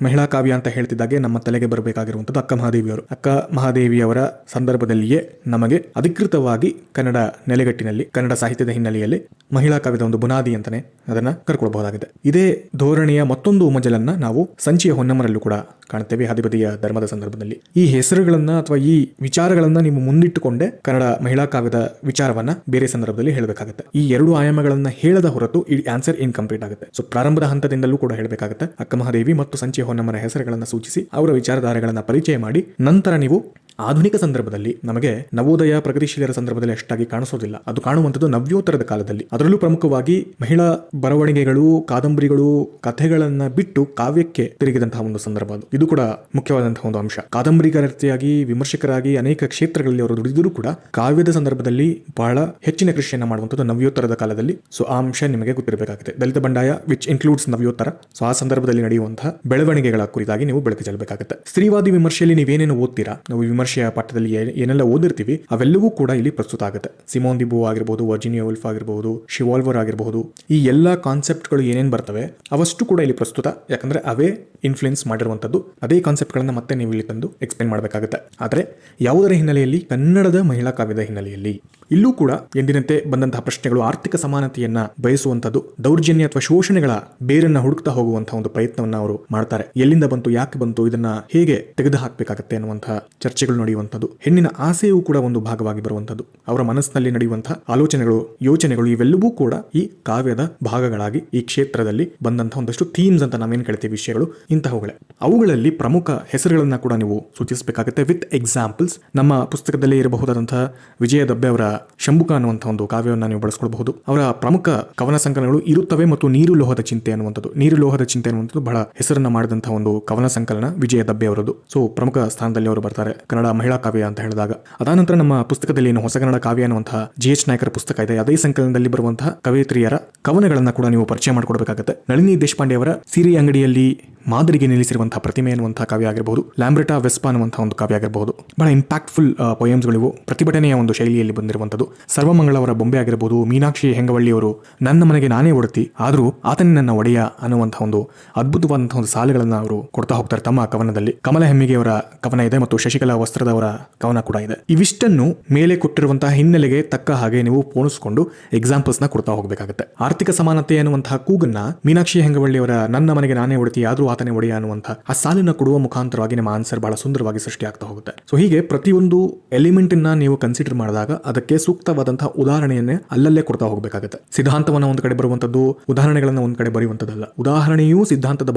ಮಹಿಳಾ ಕಾವ್ಯ ಅಂತ ಹೇಳ್ತಿದ್ದಾಗೆ ನಮ್ಮ ತಲೆಗೆ ಬರಬೇಕಾಗಿರುವಂಥದ್ದು ಅಕ್ಕ ಮಹಾದೇವಿಯವರು. ಅಕ್ಕ ಮಹಾದೇವಿಯವರ ಸಂದರ್ಭದಲ್ಲಿಯೇ ನಮಗೆ ಅಧಿಕೃತವಾಗಿ ಕನ್ನಡ ನೆಲೆಗಟ್ಟಿನಲ್ಲಿ, ಕನ್ನಡ ಸಾಹಿತ್ಯದ ಹಿನ್ನೆಲೆಯಲ್ಲಿ ಮಹಿಳಾ ಕಾವ್ಯದ ಒಂದು ಬುನಾದಿ ಅಂತಾನೆ ಅದನ್ನ ಕರ್ಕೊಳ್ಬಹುದಾಗಿದೆ. ಇದೇ ಧೋರಣೆಯ ಮತ್ತೊಂದು ಮಜಲನ್ನ ನಾವು ಸಂಚಿಯ ಹೊನ್ನಮರಲ್ಲೂ ಕೂಡ ಕಾಣುತ್ತೇವೆ ಹಾದಿಬದಿಯ ಧರ್ಮದ ಸಂದರ್ಭದಲ್ಲಿ. ಈ ಹೆಸರುಗಳನ್ನ ಅಥವಾ ಈ ವಿಚಾರಗಳನ್ನ ನೀವು ಮುಂದಿಟ್ಟುಕೊಂಡೇ ಕನ್ನಡ ಮಹಿಳಾ ಕಾವ್ಯದ ವಿಚಾರವನ್ನ ಬೇರೆ ಸಂದರ್ಭದಲ್ಲಿ ಹೇಳಬೇಕಾಗುತ್ತೆ. ಈ ಎರಡು ಆಯಾಮಗಳನ್ನ ಹೇಳದ ಹೊರತು ಈ ಆನ್ಸರ್ ಇನ್ಕಂಪ್ಲೀಟ್ ಆಗುತ್ತೆ. ಸೊ ಪ್ರಾರಂಭದ ಹಂತದಿಂದಲೂ ಕೂಡ ಹೇಳಬೇಕಾಗುತ್ತೆ. ಅಕ್ಕಮಹಾದೇವಿ ಮತ್ತು ಸಂಚೆ ಹೊನ್ನಮ್ಮನ ಹೆಸರುಗಳನ್ನ ಸೂಚಿಸಿ ಅವರ ವಿಚಾರಧಾರೆಗಳನ್ನ ಪರಿಚಯ ಮಾಡಿ ನಂತರ ನೀವು ಆಧುನಿಕ ಸಂದರ್ಭದಲ್ಲಿ ನಮಗೆ ನವೋದಯ ಪ್ರಗತಿಶೀಲರ ಸಂದರ್ಭದಲ್ಲಿ ಅಷ್ಟಾಗಿ ಕಾಣಿಸೋದಿಲ್ಲ. ಅದು ಕಾಣುವಂಥದ್ದು ನವ್ಯೋತ್ತರದ ಕಾಲದಲ್ಲಿ. ಅದರಲ್ಲೂ ಪ್ರಮುಖವಾಗಿ ಮಹಿಳಾ ಬರವಣಿಗೆಗಳು, ಕಾದಂಬರಿಗಳು, ಕಥೆಗಳನ್ನ ಬಿಟ್ಟು ಕಾವ್ಯಕ್ಕೆ ತಿರುಗಿದಂತಹ ಒಂದು ಸಂದರ್ಭ ಅದು. ಇದು ಕೂಡ ಮುಖ್ಯವಾದಂತಹ ಒಂದು ಅಂಶ. ಕಾದಂಬರಿಕಾರತೆಯಾಗಿ ವಿಮರ್ಶಕರಾಗಿ ಅನೇಕ ಕ್ಷೇತ್ರಗಳಲ್ಲಿ ಅವರು ದುಡಿದರೂ ಕೂಡ ಕಾವ್ಯದ ಸಂದರ್ಭದಲ್ಲಿ ಬಹಳ ಹೆಚ್ಚಿನ ಕೃಷಿಯನ್ನ ಮಾಡುವಂಥದ್ದು ನವ್ಯೋತ್ತರದ ಕಾಲದಲ್ಲಿ. ಸೊ ಆ ಅಂಶ ನಿಮಗೆ ಗೊತ್ತಿರಬೇಕಾಗುತ್ತೆ. ದಲಿತ ಬಂಡಾಯ ವಿಚ್ ಇನ್ಕ್ಲೂಡ್ಸ್ ನವ್ಯೋತ್ತರ. ಸೊ ಆ ಸಂದರ್ಭದಲ್ಲಿ ನಡೆಯುವಂತಹ ಬೆಳವಣಿಗೆಗಳ ಕುರಿತಾಗಿ ನೀವು ಬೆಳಕು ಚೆಲ್ಲಬೇಕಾಗುತ್ತೆ. ಸ್ತ್ರೀವಾದಿ ವಿಮರ್ಶೆಯಲ್ಲಿ ನೀವೇನೇನು ಓದ್ತೀರಾ, ನಾವು ವಿಮರ್ಶೆಯ ಪಾಠದಲ್ಲಿ ಏನೆಲ್ಲ ಓದಿರ್ತೀವಿ ಅವೆಲ್ಲವೂ ಕೂಡ ಇಲ್ಲಿ ಪ್ರಸ್ತುತ ಆಗುತ್ತೆ. ಸಿಮೋನ್ ದಿ ಬೋ ಆಗಿರಬಹುದು, ವರ್ಜಿನಿಯಾ ವುಲ್ಫ್ ಆಗಿರಬಹುದು, ಶಿವಾಲ್ವರ್ ಆಗಿರಬಹುದು, ಈ ಎಲ್ಲಾ ಕಾನ್ಸೆಪ್ಟ್ಗಳು ಏನೇನು ಬರ್ತವೆ ಅವಷ್ಟು ಕೂಡ ಇಲ್ಲಿ ಪ್ರಸ್ತುತ. ಯಾಕಂದ್ರೆ ಅವೇ ಇನ್ಫ್ಲುಯೆನ್ಸ್ ಮಾಡಿರುವಂಥದ್ದು. ಅದೇ ಕಾನ್ಸೆಪ್ಟ್ಗಳನ್ನ ಮತ್ತೆ ನೀವು ಇಲ್ಲಿ ತಂದು ಎಕ್ಸ್ಪ್ಲೇನ್ ಮಾಡಬೇಕಾಗುತ್ತೆ. ಆದರೆ ಯಾವುದರ ಹಿನ್ನೆಲೆಯಲ್ಲಿ? ಕನ್ನಡದ ಮಹಿಳಾ ಕಾವ್ಯದ ಹಿನ್ನೆಲೆಯಲ್ಲಿ. ಇಲ್ಲೂ ಕೂಡ ಎಂದಿನಂತೆ ಬಂದಂತಹ ಪ್ರಶ್ನೆಗಳು ಆರ್ಥಿಕ ಸಮಾನತೆಯನ್ನ ಬಯಸುವಂಥದ್ದು, ದೌರ್ಜನ್ಯ ಅಥವಾ ಶೋಷಣೆಗಳ ಬೇರನ್ನ ಹುಡುಕ್ತಾ ಹೋಗುವಂತಹ ಒಂದು ಪ್ರಯತ್ನವನ್ನ ಅವರು ಮಾಡ್ತಾರೆ. ಎಲ್ಲಿಂದ ಬಂತು, ಯಾಕೆ ಬಂತು, ಇದನ್ನ ಹೇಗೆ ತೆಗೆದು ಹಾಕಬೇಕಾಗತ್ತೆ ಅನ್ನುವಂತಹ ಚರ್ಚೆಗಳು ನಡೆಯುವಂಥದ್ದು. ಹೆಣ್ಣಿನ ಆಸೆಯೂ ಕೂಡ ಒಂದು ಭಾಗವಾಗಿ ಬರುವಂಥದ್ದು. ಅವರ ಮನಸ್ಸಿನಲ್ಲಿ ನಡೆಯುವಂತಹ ಆಲೋಚನೆಗಳು, ಯೋಚನೆಗಳು ಇವೆಲ್ಲವೂ ಕೂಡ ಈ ಕಾವ್ಯದ ಭಾಗಗಳಾಗಿ ಈ ಕ್ಷೇತ್ರದಲ್ಲಿ ಬಂದಂತಹ ಒಂದಷ್ಟು ಥೀಮ್ಸ್ ಅಂತ ನಾವೇನು ಕೇಳ್ತೀವಿ, ವಿಷಯಗಳು ಇಂತಹವುಗಳೇ. ಅವುಗಳಲ್ಲಿ ಪ್ರಮುಖ ಹೆಸರುಗಳನ್ನ ಕೂಡ ನೀವು ಸೂಚಿಸಬೇಕಾಗುತ್ತೆ ವಿತ್ ಎಕ್ಸಾಂಪಲ್ಸ್. ನಮ್ಮ ಪುಸ್ತಕದಲ್ಲಿ ಇರಬಹುದಾದಂತಹ ವಿಜಯ ದಬ್ಬೆ ಅವರ ಶಂಭುಕ ಅನ್ನುವಂತಹ ಒಂದು ಕಾವ್ಯವನ್ನ ನೀವು ಬಳಸ್ಕೊಳ್ಬಹುದು. ಅವರ ಪ್ರಮುಖ ಕವನ ಸಂಕಲನಗಳು ಇರುತ್ತವೆ ಮತ್ತು ನೀರು ಲೋಹದ ಚಿಂತೆ ಅನ್ನುವಂಥದ್ದು. ನೀರು ಲೋಹದ ಚಿಂತೆ ಅನ್ನುವಂಥದ್ದು ಬಹಳ ಹೆಸರನ್ನ ಮಾಡಿದಂತಹ ಒಂದು ಕವನ ಸಂಕಲನ ವಿಜಯ ದಬ್ಬೆ ಅವರದ್ದು. ಸೊ ಪ್ರಮುಖ ಸ್ಥಾನದಲ್ಲಿ ಅವರು ಬರ್ತಾರೆ ಕನ್ನಡ ಮಹಿಳಾ ಕಾವ್ಯ ಅಂತ ಹೇಳಿದಾಗ. ಅದಾನಂತರ ನಮ್ಮ ಪುಸ್ತಕದಲ್ಲಿ ಏನು ಹೊಸಗನ್ನಡ ಕಾವ್ಯ ಅನ್ನುವಂತಹ GH ನಾಯಕರ ಪುಸ್ತಕ ಇದೆ. ಅದೇ ಸಂಕಲನದಲ್ಲಿ ಬರುವಂತಹ ಕವಯಿತ್ರಿಯರ ಕವನಗಳನ್ನ ಕೂಡ ನೀವು ಪರಿಚಯ ಮಾಡ್ಕೊಡ್ಬೇಕಾಗುತ್ತೆ. ನಳಿನಿ ದೇಶಪಾಂಡೆ ಅವರ ಸೀರೆ ಅಂಗಡಿಯಲ್ಲಿ ಮಾದರಿಗೆ ನಿಲ್ಲಿಸಿರುವಂತಹ ಪ್ರತಿಮೆ ಅನ್ನುವಂತಹ ಕಾವ್ಯ ಆಗಿರಬಹುದು, ಲ್ಯಾಂಬ್ರೆಟಾ ವೆಸ್ಪಾ ಅನ್ನುವಂತಹ ಒಂದು ಕಾವ್ಯ ಆಗಿರಬಹುದು. ಬಹಳ ಇಂಪ್ಯಾಕ್ಟ್ಫುಲ್ ಪೊಯಮ್ಸ್ಗಳಿವು, ಪ್ರತಿಭಟನೆಯ ಒಂದು ಶೈಲಿಯಲ್ಲಿ ಬಂದಿರುವಂಥದ್ದು. ಸರ್ವಮಂಗಳವರ ಬೊಂಬೆ ಆಗಿರಬಹುದು, ಮೀನಾಕ್ಷಿ ಹೆಂಗವಳ್ಳಿಯವರು ನನ್ನ ಮನೆಗೆ ನಾನೇ ಒಡತಿ ಆದರೂ ಆತನೇ ನನ್ನ ಒಡೆಯ ಅನ್ನುವಂತಹ ಒಂದು ಅದ್ಭುತವಾದಂತಹ ಒಂದು ಸಾಲುಗಳನ್ನ ಅವರು ಕೊಡ್ತಾ ಹೋಗ್ತಾರೆ ತಮ್ಮ ಕವನದಲ್ಲಿ. ಕಮಲ ಹೆಮ್ಮಿಗೆಯವರ ಕವನ ಇದೆ ಮತ್ತು ಶಶಿಕಲಾ ವಸ್ತ್ರದವರ ಕವನ ಕೂಡ ಇದೆ. ಇವಿಷ್ಟನ್ನು ಮೇಲೆ ಕೊಟ್ಟಿರುವಂತಹ ಹಿನ್ನೆಲೆಗೆ ತಕ್ಕ ಹಾಗೆ ನೀವು ಪೋಣಿಸಿಕೊಂಡು ಎಕ್ಸಾಂಪಲ್ಸ್ ನ ಕೊಡ್ತಾ ಹೋಗಬೇಕಾಗುತ್ತೆ. ಆರ್ಥಿಕ ಸಮಾನತೆ ಅನ್ನುವಂತಹ ಕೂಗನ್ನ ಮೀನಾಕ್ಷಿ ಹೆಂಗವಳ್ಳಿಯವರ ನನ್ನ ಮನೆಗೆ ನಾನೇ ಒಡತಿ ಆದ್ರೂ ಆತನೇ ಒಡೆಯ ಅನ್ನುವಂತಹ ಆ ಸಾಲಿನ ಕೊಡುವ ಮುಖಾಂತರವಾಗಿ ನಿಮ್ಮ ಆನ್ಸರ್ ಬಹಳ ಸುಂದರವಾಗಿ ಸೃಷ್ಟಿ ಆಗ್ತಾ ಹೋಗುತ್ತೆ. ಸೊ ಹೀಗೆ ಪ್ರತಿಯೊಂದು ಎಲಿಮೆಂಟ್ ಅನ್ನ ನೀವು ಕನ್ಸಿಡರ್ ಮಾಡಿದಾಗ ಅದಕ್ಕೆ ಸೂಕ್ತವಾದಂತಹ ಉದಾಹರಣೆಯನ್ನೇ ಅಲ್ಲಲ್ಲೇ ಕೊಡ್ತಾ ಹೋಗಬೇಕಾಗುತ್ತೆ. ಸಿದ್ಧಾಂತವನ್ನ ಒಂದು ಕಡೆ ಬರುವಂತದ್ದು, ಉದಾಹರಣೆಗಳನ್ನ ಒಂದ್ ಕಡೆ ಬರೆಯುವಂತದ್ದಲ್ಲ. ಉದಾಹರಣೆಯೂ ಸಿದ್ಧಾಂತದ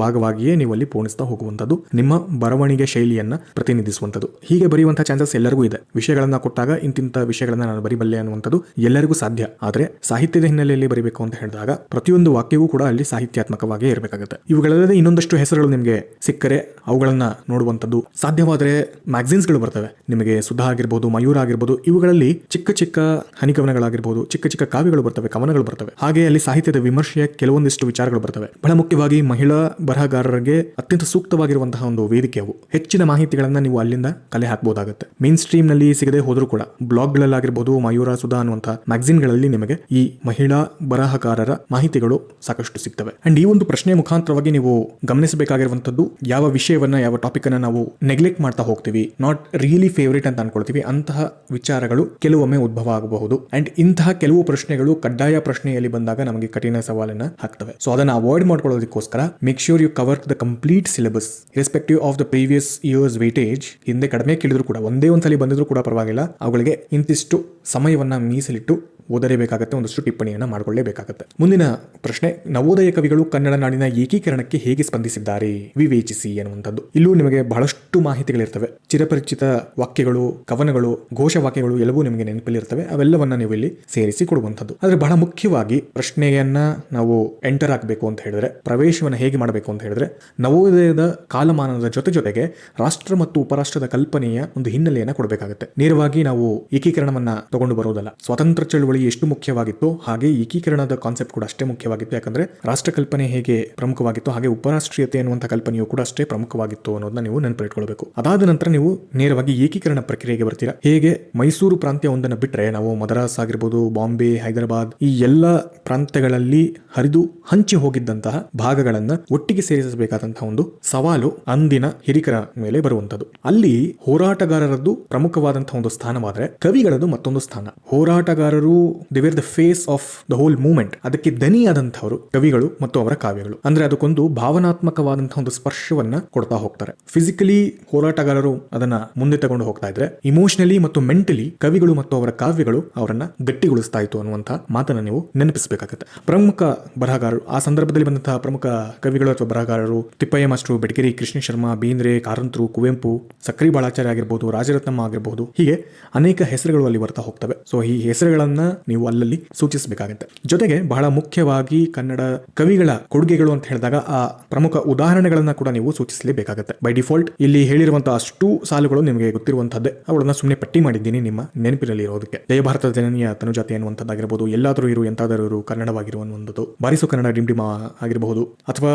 ಭಾಗವಾಗಿಯೇ ನೀವು ಅಲ್ಲಿ ಪೋಣಿಸ್ತಾ ಹೋಗುವಂತದ್ದು, ನಿಮ್ಮ ಬರವಣಿಗೆ ಶೈಲಿಯನ್ನ ಪ್ರತಿನಿಧಿಸುವಂತದ್ದು. ಹೀಗೆ ಬರೆಯುವಂತಹ ಚಾನ್ಸಸ್ ಎಲ್ಲರಿಗೂ ಇದೆ. ವಿಷಯಗಳನ್ನ ಕೊಟ್ಟಾಗ ಇಂತಿಂತ ವಿಷಯಗಳನ್ನ ನಾನು ಬರಿಬಲ್ಲೆ ಅನ್ನುವಂಥದ್ದು ಎಲ್ಲರಿಗೂ ಸಾಧ್ಯ. ಆದ್ರೆ ಸಾಹಿತ್ಯದ ಹಿನ್ನೆಲೆಯಲ್ಲಿ ಬರಿಬೇಕು ಅಂತ ಹೇಳಿದಾಗ ಪ್ರತಿಯೊಂದು ವಾಕ್ಯವೂ ಕೂಡ ಅಲ್ಲಿ ಸಾಹಿತ್ಯಾತ್ಮಕವಾಗಿ ಇರಬೇಕಾಗುತ್ತೆ. ಇವುಗಳಲ್ಲದೆ ಇನ್ನೊಂದಷ್ಟು ಹೆಸರುಗಳು ನಿಮಗೆ ಸಿಕ್ಕರೆ ಅವುಗಳನ್ನ ನೋಡುವಂಥದ್ದು. ಸಾಧ್ಯವಾದರೆ ಮ್ಯಾಗಝಿನ್ಸ್ಗಳು ಬರ್ತವೆ ನಿಮಗೆ, ಸುಧಾ ಆಗಿರ್ಬೋದು, ಮಯೂರ ಆಗಿರ್ಬೋದು. ಇವುಗಳಲ್ಲಿ ಚಿಕ್ಕ ಚಿಕ್ಕ ಹನಿಕವನಗಳಾಗಿರ್ಬೋದು, ಚಿಕ್ಕ ಚಿಕ್ಕ ಕಾವ್ಯಗಳು ಬರ್ತವೆ, ಕವನಗಳು ಬರ್ತವೆ. ಹಾಗೆ ಅಲ್ಲಿ ಸಾಹಿತ್ಯದ ವಿಮರ್ಶೆಯ ಕೆಲವೊಂದಿಷ್ಟು ವಿಚಾರಗಳು ಬರ್ತವೆ. ಬಹಳ ಮುಖ್ಯವಾಗಿ ಮಹಿಳಾ ಬರಹಗಾರರಿಗೆ ಅತ್ಯಂತ ಸೂಕ್ತವಾಗಿರುವಂತಹ ಒಂದು ವೇದಿಕೆ ಅವು. ಹೆಚ್ಚಿನ ಮಾಹಿತಿಗಳನ್ನ ನೀವು ಅಲ್ಲಿಂದ ಕಲೆ ಹಾಕಬಹುದಾಗುತ್ತೆ. ಮೇನ್ ಸ್ಟ್ರೀಮ್ ನಲ್ಲಿ ಸಿಗದೆ ಹೋದ್ರೂ ಕೂಡ ಬ್ಲಾಗ್ಗಳಲ್ಲಾಗಿರ್ಬೋದು, ಮಯೂರ, ಸುಧಾ ಅನ್ನುವಂತಹ ಮ್ಯಾಗಝಿನ್ಗಳಲ್ಲಿ ನಿಮಗೆ ಈ ಮಹಿಳಾ ಬರಹಗಾರರ ಮಾಹಿತಿಗಳು ಸಾಕಷ್ಟು ಸಿಗ್ತವೆ. ಅಂಡ್ ಈ ಒಂದು ಪ್ರಶ್ನೆ ಮುಖಾಂತರವಾಗಿ ನೀವು ಗಮನಿಸಬೇಕಾಗಿರುವಂತದ್ದು, ಯಾವ ವಿಷಯವನ್ನ, ಯಾವ ಟಾಪಿಕ್ ಅನ್ನ ನಾವು ನೆಗ್ಲೆಕ್ಟ್ ಮಾಡ್ತಾ ಹೋಗ್ತೀವಿ, ನಾಟ್ ರಿಯಲಿ ಫೇವರೇಟ್ ಅಂತ ಅನ್ಕೊಳ್ತೀವಿ, ಅಂತಹ ವಿಚಾರಗಳು ಕೆಲವೊಮ್ಮೆ ಉದ್ಭವ ಆಗಬಹುದು. ಅಂಡ್ ಇಂತಹ ಕೆಲವು ಪ್ರಶ್ನೆಗಳು ಕಡ್ಡಾಯ ಪ್ರಶ್ನೆಯಲ್ಲಿ ಬಂದಾಗ ನಮಗೆ ಕಠಿಣ ಸವಾಲನ್ನ ಹಾಕ್ತವೆ. ಸೊ ಅದನ್ನ ಅವಾಯ್ಡ್ ಮಾಡ್ಕೊಳ್ಳೋದಕ್ಕೋಸ್ಕರ make sure you cover the complete syllabus respective of the previous years weightage. ಹಿಂದೆ ಕಡಿಮೆ ಕೇಳಿದ್ರು ಕೂಡ, ಒಂದೇ ಒಂದ್ಸಲಿ ಬಂದಿದ್ರು ಕೂಡ ಪರವಾಗಿಲ್ಲ, ಅವುಗಳಿಗೆ ಇಂತಿಷ್ಟು ಸಮಯವನ್ನ ಮೀಸಲಿಟ್ಟು ಓದಲೇಬೇಕಾಗುತ್ತೆ, ಒಂದಷ್ಟು ಟಿಪ್ಪಣಿಯನ್ನ ಮಾಡಿಕೊಳ್ಳೇಬೇಕಾಗುತ್ತೆ. ಮುಂದಿನ ಪ್ರಶ್ನೆ, ನವೋದಯ ಕವಿಗಳು ಕನ್ನಡ ನಾಡಿನ ಏಕೀಕರಣಕ್ಕೆ ಹೇಗೆ ಸ್ಪಂದಿಸಿದ್ದಾರೆ ವಿವೇಚಿಸಿ ಅನ್ನುವಂಥದ್ದು. ಇಲ್ಲೂ ನಿಮಗೆ ಬಹಳಷ್ಟು ಮಾಹಿತಿಗಳಿರ್ತವೆ. ಚಿರಪರಿಚಿತ ವಾಕ್ಯಗಳು, ಕವನಗಳು, ಘೋಷವಾಕ್ಯಗಳು ಎಲ್ಲವೂ ನಿಮಗೆ ನೆನಪಲ್ಲಿರ್ತವೆ. ಅವೆಲ್ಲವನ್ನ ನೀವು ಇಲ್ಲಿ ಸೇರಿಸಿ ಕೊಡುವಂಥದ್ದು. ಆದ್ರೆ ಬಹಳ ಮುಖ್ಯವಾಗಿ ಪ್ರಶ್ನೆಯನ್ನ ನಾವು ಎಂಟರ್ ಆಗಬೇಕು ಅಂತ ಹೇಳಿದ್ರೆ, ಪ್ರವೇಶವನ್ನು ಹೇಗೆ ಮಾಡಬೇಕು ಅಂತ ಹೇಳಿದ್ರೆ, ನವೋದಯದ ಕಾಲಮಾನದ ಜೊತೆಗೆ ರಾಷ್ಟ್ರ ಮತ್ತು ಉಪರಾಷ್ಟ್ರದ ಕಲ್ಪನೆಯ ಒಂದು ಹಿನ್ನೆಲೆಯನ್ನ ಕೊಡಬೇಕಾಗುತ್ತೆ. ನೇರವಾಗಿ ನಾವು ಏಕೀಕರಣವನ್ನ ತಗೊಂಡು ಬರೋದಲ್ಲ. ಸ್ವಾತಂತ್ರ್ಯ ಚಳವಳಿ ಎಷ್ಟು ಮುಖ್ಯವಾಗಿತ್ತು ಹಾಗೆ ಏಕೀಕರಣದ ಕಾನ್ಸೆಪ್ಟ್ ಕೂಡ ಅಷ್ಟೇ ಮುಖ್ಯವಾಗಿತ್ತು. ಯಾಕಂದ್ರೆ ರಾಷ್ಟ್ರ ಕಲ್ಪನೆ ಹೇಗೆ ಪ್ರಮುಖವಾಗಿತ್ತು ಹಾಗೆ ಉಪರಾಷ್ಟ್ರೀಯತೆ ಅನ್ನುವಂಥ ಕಲ್ಪನೆಯು ಕೂಡ ಅಷ್ಟೇ ಪ್ರಮುಖವಾಗಿತ್ತು ಅನ್ನೋದನ್ನ ನೀವು ನೆನಪಿಟ್ಕೊಳ್ಬೇಕು. ಅದಾದ ನಂತರ ನೀವು ನೇರವಾಗಿ ಏಕೀಕರಣ ಪ್ರಕ್ರಿಯೆಗೆ ಬರ್ತೀರಾ. ಹೇಗೆ ಮೈಸೂರು ಪ್ರಾಂತ್ಯ ಒಂದನ್ನು ಬಿಟ್ಟರೆ ನಾವು ಮದ್ರಾಸ್ ಆಗಿರ್ಬೋದು, ಬಾಂಬೆ, ಹೈದರಾಬಾದ್ ಈ ಎಲ್ಲ ಪ್ರಾಂತ್ಯಗಳಲ್ಲಿ ಹರಿದು ಹಂಚಿ ಹೋಗಿದ್ದಂತಹ ಭಾಗಗಳನ್ನ ಒಟ್ಟಿಗೆ ಸೇರಿಸಬೇಕಾದಂತಹ ಒಂದು ಸವಾಲು ಅಂದಿನ ಹಿರಿಕರ ಮೇಲೆ ಬರುವಂತದ್ದು. ಅಲ್ಲಿ ಹೋರಾಟಗಾರರದ್ದು ಪ್ರಮುಖವಾದಂತಹ ಒಂದು ಸ್ಥಾನವಾದ್ರೆ ಕವಿಗಳದ್ದು ಮತ್ತೊಂದು ಸ್ಥಾನ. ಹೋರಾಟಗಾರರು they were the face of the whole movement. ಅದಕ್ಕೆ ದನಿಯಾದಂಥವರು ಕವಿಗಳು ಮತ್ತು ಅವರ ಕಾವ್ಯಗಳು. ಅಂದ್ರೆ ಅದಕ್ಕೊಂದು ಭಾವನಾತ್ಮಕವಾದಂತಹ ಒಂದು ಸ್ಪರ್ಶವನ್ನ ಕೊಡ್ತಾ ಹೋಗ್ತಾರೆ. ಫಿಸಿಕಲಿ ಹೋರಾಟಗಾರರು ಅದನ್ನ ಮುಂದೆ ತಗೊಂಡು ಹೋಗ್ತಾ ಇದ್ರೆ, ಇಮೋಷನಲಿ ಮತ್ತು ಮೆಂಟಲಿ ಕವಿಗಳು ಮತ್ತು ಅವರ ಕಾವ್ಯಗಳು ಅವರನ್ನ ಗಟ್ಟಿಗೊಳಿಸ್ತಾ ಇತ್ತು ಅನ್ನುವಂತಹ ಮಾತನ್ನ ನೀವು ನೆನಪಿಸಬೇಕಾಗುತ್ತೆ. ಪ್ರಮುಖ ಬರಹಗಾರರು ಆ ಸಂದರ್ಭದಲ್ಲಿ ಬಂದಂತಹ ಪ್ರಮುಖ ಕವಿಗಳು ಅಥವಾ ಬರಹಗಾರರು ತಿಪ್ಪಯ್ಯ ಮಾಸ್ಟರು, ಬೆಡಗೇರಿ ಕೃಷ್ಣ ಶರ್ಮಾ, ಬೇಂದ್ರೆ, ಕಾರಂತರು, ಕುವೆಂಪು, ಸಕ್ರಿ ಬಾಳಾಚಾರ್ಯ ಆಗಿರ್ಬೋದು, ರಾಜರತ್ನಮ್ಮ ಆಗಿರಬಹುದು, ಹೀಗೆ ಅನೇಕ ಹೆಸರುಗಳು ಅಲ್ಲಿ ಬರ್ತಾ ಹೋಗ್ತವೆ. ಸೊ ಈ ಹೆಸರುಗಳನ್ನ ನೀವು ಅಲ್ಲಲ್ಲಿ ಸೂಚಿಸಬೇಕಾಗುತ್ತೆ. ಜೊತೆಗೆ ಬಹಳ ಮುಖ್ಯವಾಗಿ ಕನ್ನಡ ಕವಿಗಳ ಕೊಡುಗೆಗಳು ಅಂತ ಹೇಳಿದಾಗ ಆ ಪ್ರಮುಖ ಉದಾಹರಣೆಗಳನ್ನ ಕೂಡ ನೀವು ಸೂಚಿಸಲೇಬೇಕಾಗುತ್ತೆ. ಬೈ ಡಿಫಾಲ್ಟ್ ಇಲ್ಲಿ ಹೇಳಿರುವಂತಹ ಅಷ್ಟು ಸಾಲುಗಳು ನಿಮಗೆ ಗೊತ್ತಿರುವಂತಹದ್ದೇ. ಅವುಗಳನ್ನ ಸುಮ್ಮನೆ ಪಟ್ಟಿ ಮಾಡಿದ್ದೀನಿ ನಿಮ್ಮ ನೆನಪಿನಲ್ಲಿ ಇರೋದಕ್ಕೆ. ಜಯ ಭಾರತದ ಜನನೀಯ ತನುಜಾತೆ ಅನ್ನುವಂಥದ್ದಾಗಿರಬಹುದು, ಎಲ್ಲಾದರೂ ಇರು ಎಂತಾದರೂ ಇರು ಕನ್ನಡವಾಗಿರುವಂಥದ್ದು, ಬಾರಿಸು ಕನ್ನಡ ಡಿಂಡಿಮ ಆಗಿರಬಹುದು, ಅಥವಾ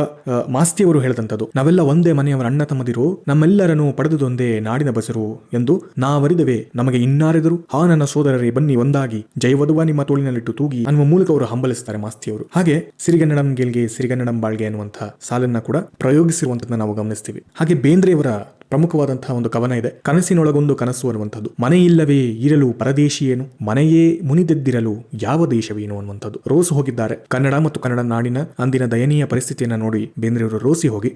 ಮಾಸ್ತಿಯವರು ಹೇಳಿದಂಥದ್ದು, ನಾವೆಲ್ಲ ಒಂದೇ ಮನೆಯವರ ಅಣ್ಣ ತಮ್ಮದಿರು, ನಮ್ಮೆಲ್ಲರನ್ನು ಪಡೆದುದೊಂದೇ ನಾಡಿನ ಬಸರು ಎಂದು ನಾವರಿದವೆ ನಮಗೆ ಇನ್ನಾರೆದರು, ಹಾ ನನ್ನ ಸೋದರರೇ ಬನ್ನಿ ಒಂದಾಗಿ ಜಯವದುವ ನಿಮ್ಮ ತೋಳಿನಲ್ಲಿಟ್ಟು ತೂಗಿ ಅನ್ನುವ ಮೂಲಕ ಅವರು ಹಂಬಲಿಸ್ತಾರೆ ಮಾಸ್ತಿಯವರು. ಹಾಗೆ ಸಿರಿಗನ್ನಡಂ ಗೆಲ್ಗೆ ಸಿರಿಗನ್ನಡಂ ಬಾಳ್ಗೆ ಅನ್ನುವಂತಹ ಸಾಲನ್ನ ಕೂಡ ಪ್ರಯೋಗಿಸಿರುವಂತದನ್ನ ನಾವು ಗಮನಿಸ್ತೀವಿ. ಹಾಗೆ ಬೇಂದ್ರೆಯವರ ಪ್ರಮುಖವಾದಂತಹ ಒಂದು ಕವನ ಇದೆ, ಕನಸಿನೊಳಗೊಂದು ಕನಸು ಅನ್ನುವಂಥದ್ದು. ಮನೆಯಿಲ್ಲವೇ ಇರಲು ಪರದೇಶಿಯೇನು, ಮನೆಯೇ ಮುನಿದೆದ್ದಿರಲು ಯಾವ ದೇಶವೇನು ಅನ್ನುವಂಥದ್ದು. ರೋಸು ಹೋಗಿದ್ದಾರೆ. ಕನ್ನಡ ಮತ್ತು ಕನ್ನಡ ನಾಡಿನ ಅಂದಿನ ದಯನೀಯ ಪರಿಸ್ಥಿತಿಯನ್ನು ನೋಡಿ ಬೇಂದ್ರೆಯವರು ರೋಸಿ ಹೋಗಿ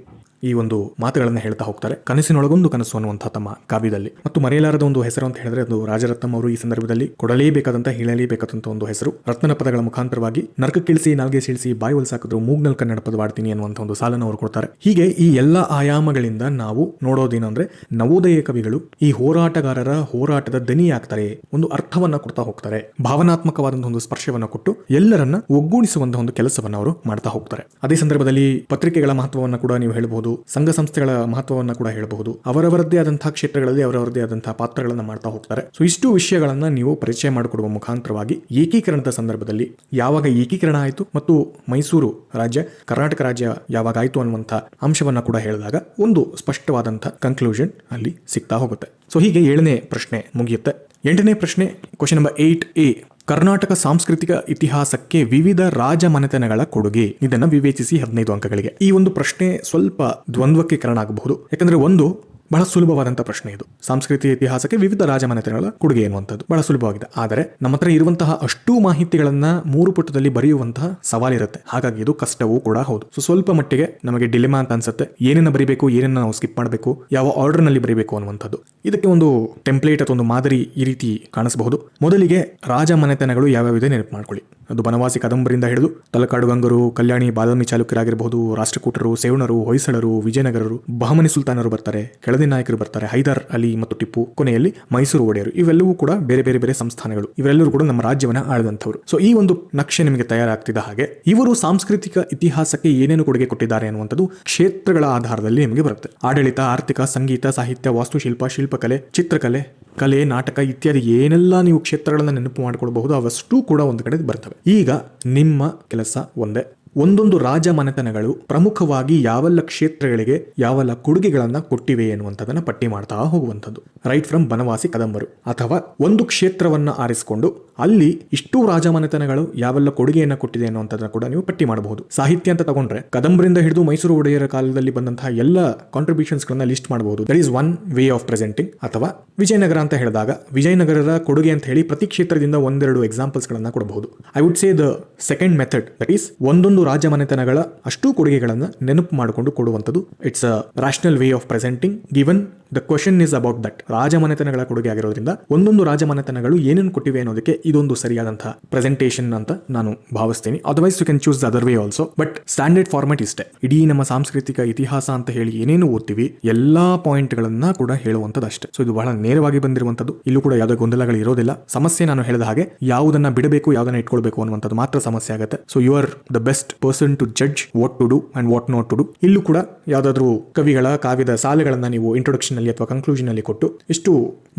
ಈ ಒಂದು ಮಾತುಗಳನ್ನು ಹೇಳ್ತಾ ಹೋಗ್ತಾರೆ. ಕನಸಿನೊಳಗೊಂದು ಕನಸು ಅನ್ನುವಂತಹ ತಮ್ಮ ಕಾವ್ಯದಲ್ಲಿ. ಮತ್ತು ಮರೆಯಲಾರದ ಒಂದು ಹೆಸರು ಅಂತ ಹೇಳಿದ್ರೆ ಅದು ರಾಜರತ್ನಂ ಅವರು ಈ ಸಂದರ್ಭದಲ್ಲಿ ಕೊಡಲೇಬೇಕಾದಂತ ಹೇಳಲೇಬೇಕಾದಂತ ಒಂದು ಹೆಸರು. ರತ್ನ ಪದಗಳ ಮುಖಾಂತರವಾಗಿ ನರಕಕ್ಕಿಳಿಸಿ ನಾಲ್ಗೆ ಸೀಳಿಸಿ ಬಾಯಿ ಹೊಲ್ಸಾಕಿದ್ರು ಮೂಗ್ನಲ್ ಕನ್ನಡ ಪದವಾಡ್ತೀನಿ ಅನ್ನುವಂಥ ಒಂದು ಸಾಲನ್ನು ಅವರು ಕೊಡ್ತಾರೆ. ಹೀಗೆ ಈ ಎಲ್ಲ ಆಯಾಮಗಳಿಂದ ನಾವು ನೋಡೋದೇನಂದ್ರೆ ನವೋದಯ ಕವಿಗಳು ಈ ಹೋರಾಟಗಾರರ ಹೋರಾಟದ ದನಿಯಾಗ್ತಾರೆ, ಒಂದು ಅರ್ಥವನ್ನ ಕೊಡ್ತಾ ಹೋಗ್ತಾರೆ, ಭಾವನಾತ್ಮಕವಾದಂತಹ ಒಂದು ಸ್ಪರ್ಶವನ್ನ ಕೊಟ್ಟು ಎಲ್ಲರನ್ನ ಒಗ್ಗೂಡಿಸುವಂತಹ ಒಂದು ಕೆಲಸವನ್ನ ಅವರು ಮಾಡ್ತಾ ಹೋಗ್ತಾರೆ. ಅದೇ ಸಂದರ್ಭದಲ್ಲಿ ಪತ್ರಿಕೆಗಳ ಮಹತ್ವವನ್ನ ಕೂಡ ನೀವು ಹೇಳಬಹುದು, ಸಂಘ ಸಂಸ್ಥೆಗಳ ಮಹತ್ವವನ್ನು ಕೂಡ ಹೇಳಬಹುದು. ಅವರವರದ್ದೇ ಆದಂತಹ ಕ್ಷೇತ್ರಗಳಲ್ಲಿ ಅವರವರದೇ ಆದಂತಹ ಪಾತ್ರಗಳನ್ನ ಮಾಡ್ತಾ ಹೋಗ್ತಾರೆ. ಸೊ ಇಷ್ಟು ವಿಷಯಗಳನ್ನ ನೀವು ಪರಿಚಯ ಮಾಡಿಕೊಡುವ ಮುಖಾಂತರವಾಗಿ ಏಕೀಕರಣದ ಸಂದರ್ಭದಲ್ಲಿ ಯಾವಾಗ ಏಕೀಕರಣ ಆಯಿತು ಮತ್ತು ಮೈಸೂರು ರಾಜ್ಯ ಕರ್ನಾಟಕ ರಾಜ್ಯ ಯಾವಾಗ ಆಯಿತು ಅನ್ನುವಂತಹ ಅಂಶವನ್ನ ಕೂಡ ಹೇಳಿದಾಗ ಒಂದು ಸ್ಪಷ್ಟವಾದಂತಹ ಕನ್ಕ್ಲೂಷನ್ ಅಲ್ಲಿ ಸಿಗ್ತಾ ಹೋಗುತ್ತೆ. ಸೊ ಹೀಗೆ 7ನೇ ಪ್ರಶ್ನೆ ಮುಗಿಯುತ್ತೆ. 8ನೇ ಪ್ರಶ್ನೆ, ಕ್ವಶನ್ ನಂಬರ್ 8A, ಕರ್ನಾಟಕ ಸಾಂಸ್ಕೃತಿಕ ಇತಿಹಾಸಕ್ಕೆ ವಿವಿಧ ರಾಜಮನೆತನಗಳ ಕೊಡುಗೆ. ಇದನ್ನ ವಿವೇಚಿಸಿ 15 ಅಂಕಗಳಿಗೆ. ಈ ಒಂದು ಪ್ರಶ್ನೆ ಸ್ವಲ್ಪ ದ್ವಂದ್ವಕ್ಕೆ ಕಾರಣ ಆಗಬಹುದು. ಯಾಕಂದ್ರೆ ಒಂದು ಬಹಳ ಸುಲಭವಾದಂತಹ ಪ್ರಶ್ನೆ ಇದು. ಸಾಂಸ್ಕೃತಿಕ ಇತಿಹಾಸಕ್ಕೆ ವಿವಿಧ ರಾಜಮನೆತನಗಳ ಕೊಡುಗೆ ಎನ್ನುವಂಥದ್ದು ಬಹಳ ಸುಲಭವಾಗಿದೆ. ಆದರೆ ನಮ್ಮ ಹತ್ರ ಇರುವಂತಹ ಅಷ್ಟು ಮಾಹಿತಿಗಳನ್ನ 3 ಪುಟದಲ್ಲಿ ಬರೆಯುವಂತಹ ಸವಾಲಿರುತ್ತೆ. ಹಾಗಾಗಿ ಇದು ಕಷ್ಟವೂ ಕೂಡ ಹೌದು. ಸೊ ಸ್ವಲ್ಪ ಮಟ್ಟಿಗೆ ನಮಗೆ ಡಿಲೆಮಾ ಅಂತ ಅನ್ಸುತ್ತೆ. ಏನನ್ನ ಬರೀಬೇಕು, ಏನನ್ನ ನಾವು ಸ್ಕಿಪ್ ಮಾಡಬೇಕು, ಯಾವ ಆರ್ಡರ್ ನಲ್ಲಿ ಬರೀಬೇಕು ಅನ್ನುವಂಥದ್ದು. ಇದಕ್ಕೆ ಒಂದು ಟೆಂಪ್ಲೇಟ್ ಅಥವಾ ಒಂದು ಮಾದರಿ ಈ ರೀತಿ ಕಾಣಿಸಬಹುದು. ಮೊದಲಿಗೆ ರಾಜಮನೆತನಗಳು ಯಾವ್ಯಾವಿದೆ ನೆನಪು ಮಾಡ್ಕೊಳ್ಳಿ. ಅದು ಬನವಾಸಿ ಕದಂಬರಿಂದ ಹಿಡಿದು ತಲಕಾಡು ಗಂಗರು, ಕಲ್ಯಾಣಿ ಬಾದಾಮಿ ಚಾಲುಕ್ಯರಾಗಿರಬಹುದು, ರಾಷ್ಟ್ರಕೂಟರು, ಸೇವಣರು, ಹೊಯ್ಸಳರು, ವಿಜಯನಗರರು, ಬಹಮನಿ ಸುಲ್ತಾನರು ಬರ್ತಾರೆ, ಕೆಳದಿ ನಾಯಕರು ಬರ್ತಾರೆ, ಹೈದರ್ ಅಲಿ ಮತ್ತು ಟಿಪ್ಪು, ಕೊನೆಯಲ್ಲಿ ಮೈಸೂರು ಒಡೆಯರು. ಇವೆಲ್ಲವೂ ಕೂಡ ಬೇರೆ ಬೇರೆ ಬೇರೆ ಸಂಸ್ಥಾನಗಳು. ಇವೆಲ್ಲರೂ ಕೂಡ ನಮ್ಮ ರಾಜ್ಯವನ್ನ ಆಳಿದಂಥವ್ರು. ಸೊ ಈ ಒಂದು ನಕ್ಷೆ ನಿಮಗೆ ತಯಾರಾಗ್ತಿದ್ದ ಹಾಗೆ ಇವರು ಸಾಂಸ್ಕೃತಿಕ ಇತಿಹಾಸಕ್ಕೆ ಏನೇನು ಕೊಡುಗೆ ಕೊಟ್ಟಿದ್ದಾರೆ ಅನ್ನುವಂಥದ್ದು ಕ್ಷೇತ್ರಗಳ ಆಧಾರದಲ್ಲಿ ನಿಮಗೆ ಬರುತ್ತೆ. ಆಡಳಿತ, ಆರ್ಥಿಕ, ಸಂಗೀತ, ಸಾಹಿತ್ಯ, ವಾಸ್ತುಶಿಲ್ಪ, ಶಿಲ್ಪಕಲೆ, ಚಿತ್ರಕಲೆ, ಕಲೆ, ನಾಟಕ ಇತ್ಯಾದಿ ಏನೆಲ್ಲ ನೀವು ಕ್ಷೇತ್ರಗಳನ್ನ ನೆನಪು ಮಾಡಿಕೊಳ್ಬಹುದು ಅವಷ್ಟು ಕೂಡ ಒಂದು ಕಡೆ ಬರ್ತವೆ. ಈಗ ನಿಮ್ಮ ಕೆಲಸ ಒಂದೇ, ಒಂದೊಂದು ರಾಜ ಮನೆತನಗಳು ಪ್ರಮುಖವಾಗಿ ಯಾವೆಲ್ಲ ಕ್ಷೇತ್ರಗಳಿಗೆ ಯಾವೆಲ್ಲ ಕೊಡುಗೆಗಳನ್ನ ಕೊಟ್ಟಿವೆ ಎನ್ನುವಂಥದ್ದನ್ನ ಪಟ್ಟಿ ಮಾಡ್ತಾ ಹೋಗುವಂಥದ್ದು. ರೈಟ್ ಫ್ರಮ್ ಬನವಾಸಿ ಕದಂಬರು, ಅಥವಾ ಒಂದು ಕ್ಷೇತ್ರವನ್ನ ಆರಿಸಿಕೊಂಡು ಅಲ್ಲಿ ಇಷ್ಟು ರಾಜಮನೆತನಗಳು ಯಾವೆಲ್ಲ ಕೊಡುಗೆಯನ್ನ ಕೊಟ್ಟಿದೆ ಅನ್ನುವಂಥದ್ದನ್ನ ಕೂಡ ನೀವು ಪಟ್ಟಿ ಮಾಡಬಹುದು. ಸಾಹಿತ್ಯ ಅಂತ ತಗೊಂಡ್ರೆ ಕದಂಬರಿಂದ ಹಿಡಿದು ಮೈಸೂರು ಒಡೆಯರ ಕಾಲದಲ್ಲಿ ಬಂದಂತಹ ಎಲ್ಲ ಕಾಂಟ್ರಿಬ್ಯೂಷನ್ಸ್ ಗಳನ್ನ ಲಿಸ್ಟ್ ಮಾಡಬಹುದು. That is one way of presenting. ಅಥವಾ ವಿಜಯನಗರ ಅಂತ ಹೇಳಿದಾಗ ವಿಜಯನಗರದ ಕೊಡುಗೆ ಅಂತ ಹೇಳಿ ಪ್ರತಿ ಕ್ಷೇತ್ರದಿಂದ 1-2 ಎಕ್ಸಾಂಪಲ್ಸ್ ಗಳನ್ನ ಕೊಡಬಹುದು. I would say the second method, that is ಒಂದೊಂದು ರಾಜಮನೆತನಗಳ ಅಷ್ಟು ಕೊಡುಗೆಗಳನ್ನ ನೆನಪು ಮಾಡಿಕೊಂಡು ಕೊಡುವಂಥದ್ದು. It's a rational way of presenting given the question is about that. ರಾಜಮನೆತನಗಳ ಕೊಡುಗೆ ಆಗಿರೋದ್ರಿಂದ ಒಂದೊಂದು ರಾಜಮನೆತನಗಳು ಏನೇನು ಕೊಟ್ಟಿವೆ ಅನ್ನೋದಕ್ಕೆ ಇದೊಂದು ಸರಿಯಾದಂತಹ ಪ್ರೆಸೆಂಟೇಷನ್ ಅಂತ ನಾನು ಭಾವಿಸ್ತೀನಿ. Otherwise you can choose the other way also. But standard format ಇಷ್ಟೇ. ಇಡೀ ನಮ್ಮ ಸಾಂಸ್ಕೃತಿಕ ಇತಿಹಾಸ ಅಂತ ಹೇಳಿ ಏನೇನು ಓದ್ತೀವಿ ಎಲ್ಲಾ ಪಾಯಿಂಟ್ ಗಳನ್ನ ಕೂಡ ಹೇಳುವಂಥದ್ದು ಅಷ್ಟೇ. ಸೊ ಇದು ಬಹಳ ನೇರವಾಗಿ ಬಂದಿರುವಂಥದ್ದು. ಇಲ್ಲೂ ಕೂಡ ಯಾವುದೇ ಗೊಂದಲಗಳು ಇರೋದಿಲ್ಲ. ಸಮಸ್ಯೆ ನಾನು ಹೇಳಿದ ಹಾಗೆ ಯಾವುದನ್ನ ಬಿಡಬೇಕು, ಯಾವುದನ್ನ ಇಟ್ಕೊಳ್ಬೇಕು ಅನ್ನುವಂಥದ್ದು ಮಾತ್ರ ಸಮಸ್ಯೆ ಆಗುತ್ತೆ. So you are the best person to judge what to do and what not to do. ಇಲ್ಲೂ ಕೂಡ ಯಾವ್ದಾದ್ರು ಕವಿಗಳ ಕಾವ್ಯದ ಸಾಲುಗಳನ್ನ ನೀವು ಇಂಟ್ರೊಡಕ್ಷನ್ ಅಲ್ಲಿ ಅಥವಾ ಕನ್ಕ್ಲೂಷನ್ ಅಲ್ಲಿ ಕೊಟ್ಟು ಇಷ್ಟು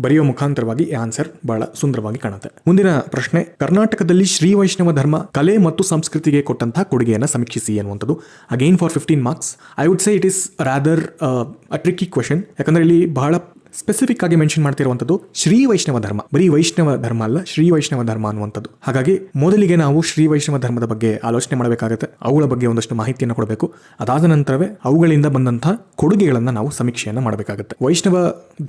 ಬರೆಯುವ ಮುಖಾಂತರವಾಗಿ ಆನ್ಸರ್ ಬಹಳ ಸುಂದರವಾಗಿ ಕಾಣುತ್ತೆ. ಮುಂದಿನ ಪ್ರಶ್ನೆ, ಕರ್ನಾಟಕದಲ್ಲಿ ಶ್ರೀ ವೈಷ್ಣವ ಧರ್ಮ ಕಲೆ ಮತ್ತು ಸಂಸ್ಕೃತಿಗೆ ಕೊಟ್ಟಂತಹ ಕೊಡುಗೆಯನ್ನು ಸಮೀಕ್ಷಿಸಿ ಅನ್ನುವಂಥದ್ದು. Again for 15 marks. I would say it is rather a tricky question. ಯಾಕಂದ್ರೆ ಇಲ್ಲಿ ಬಹಳ ಸ್ಪೆಸಿಫಿಕ್ ಆಗಿ ಮೆನ್ಷನ್ ಮಾಡ್ತಿರುವಂತದ್ದು ಶ್ರೀ ವೈಷ್ಣವ ಧರ್ಮ. ಬರೀ ವೈಷ್ಣವ ಧರ್ಮ ಅಲ್ಲ, ಶ್ರೀ ವೈಷ್ಣವ ಧರ್ಮ ಅನ್ನುವಂಥದ್ದು. ಹಾಗಾಗಿ ಮೊದಲಿಗೆ ನಾವು ಶ್ರೀ ವೈಷ್ಣವ ಧರ್ಮದ ಬಗ್ಗೆ ಆಲೋಚನೆ ಮಾಡಬೇಕಾಗುತ್ತೆ, ಅವುಗಳ ಬಗ್ಗೆ ಒಂದಷ್ಟು ಮಾಹಿತಿಯನ್ನು ಕೊಡಬೇಕು. ಅದಾದ ನಂತರವೇ ಅವುಗಳಿಂದ ಬಂದಂತಹ ಕೊಡುಗೆಗಳನ್ನ ನಾವು ಸಮೀಕ್ಷೆಯನ್ನ ಮಾಡಬೇಕಾಗುತ್ತೆ. ವೈಷ್ಣವ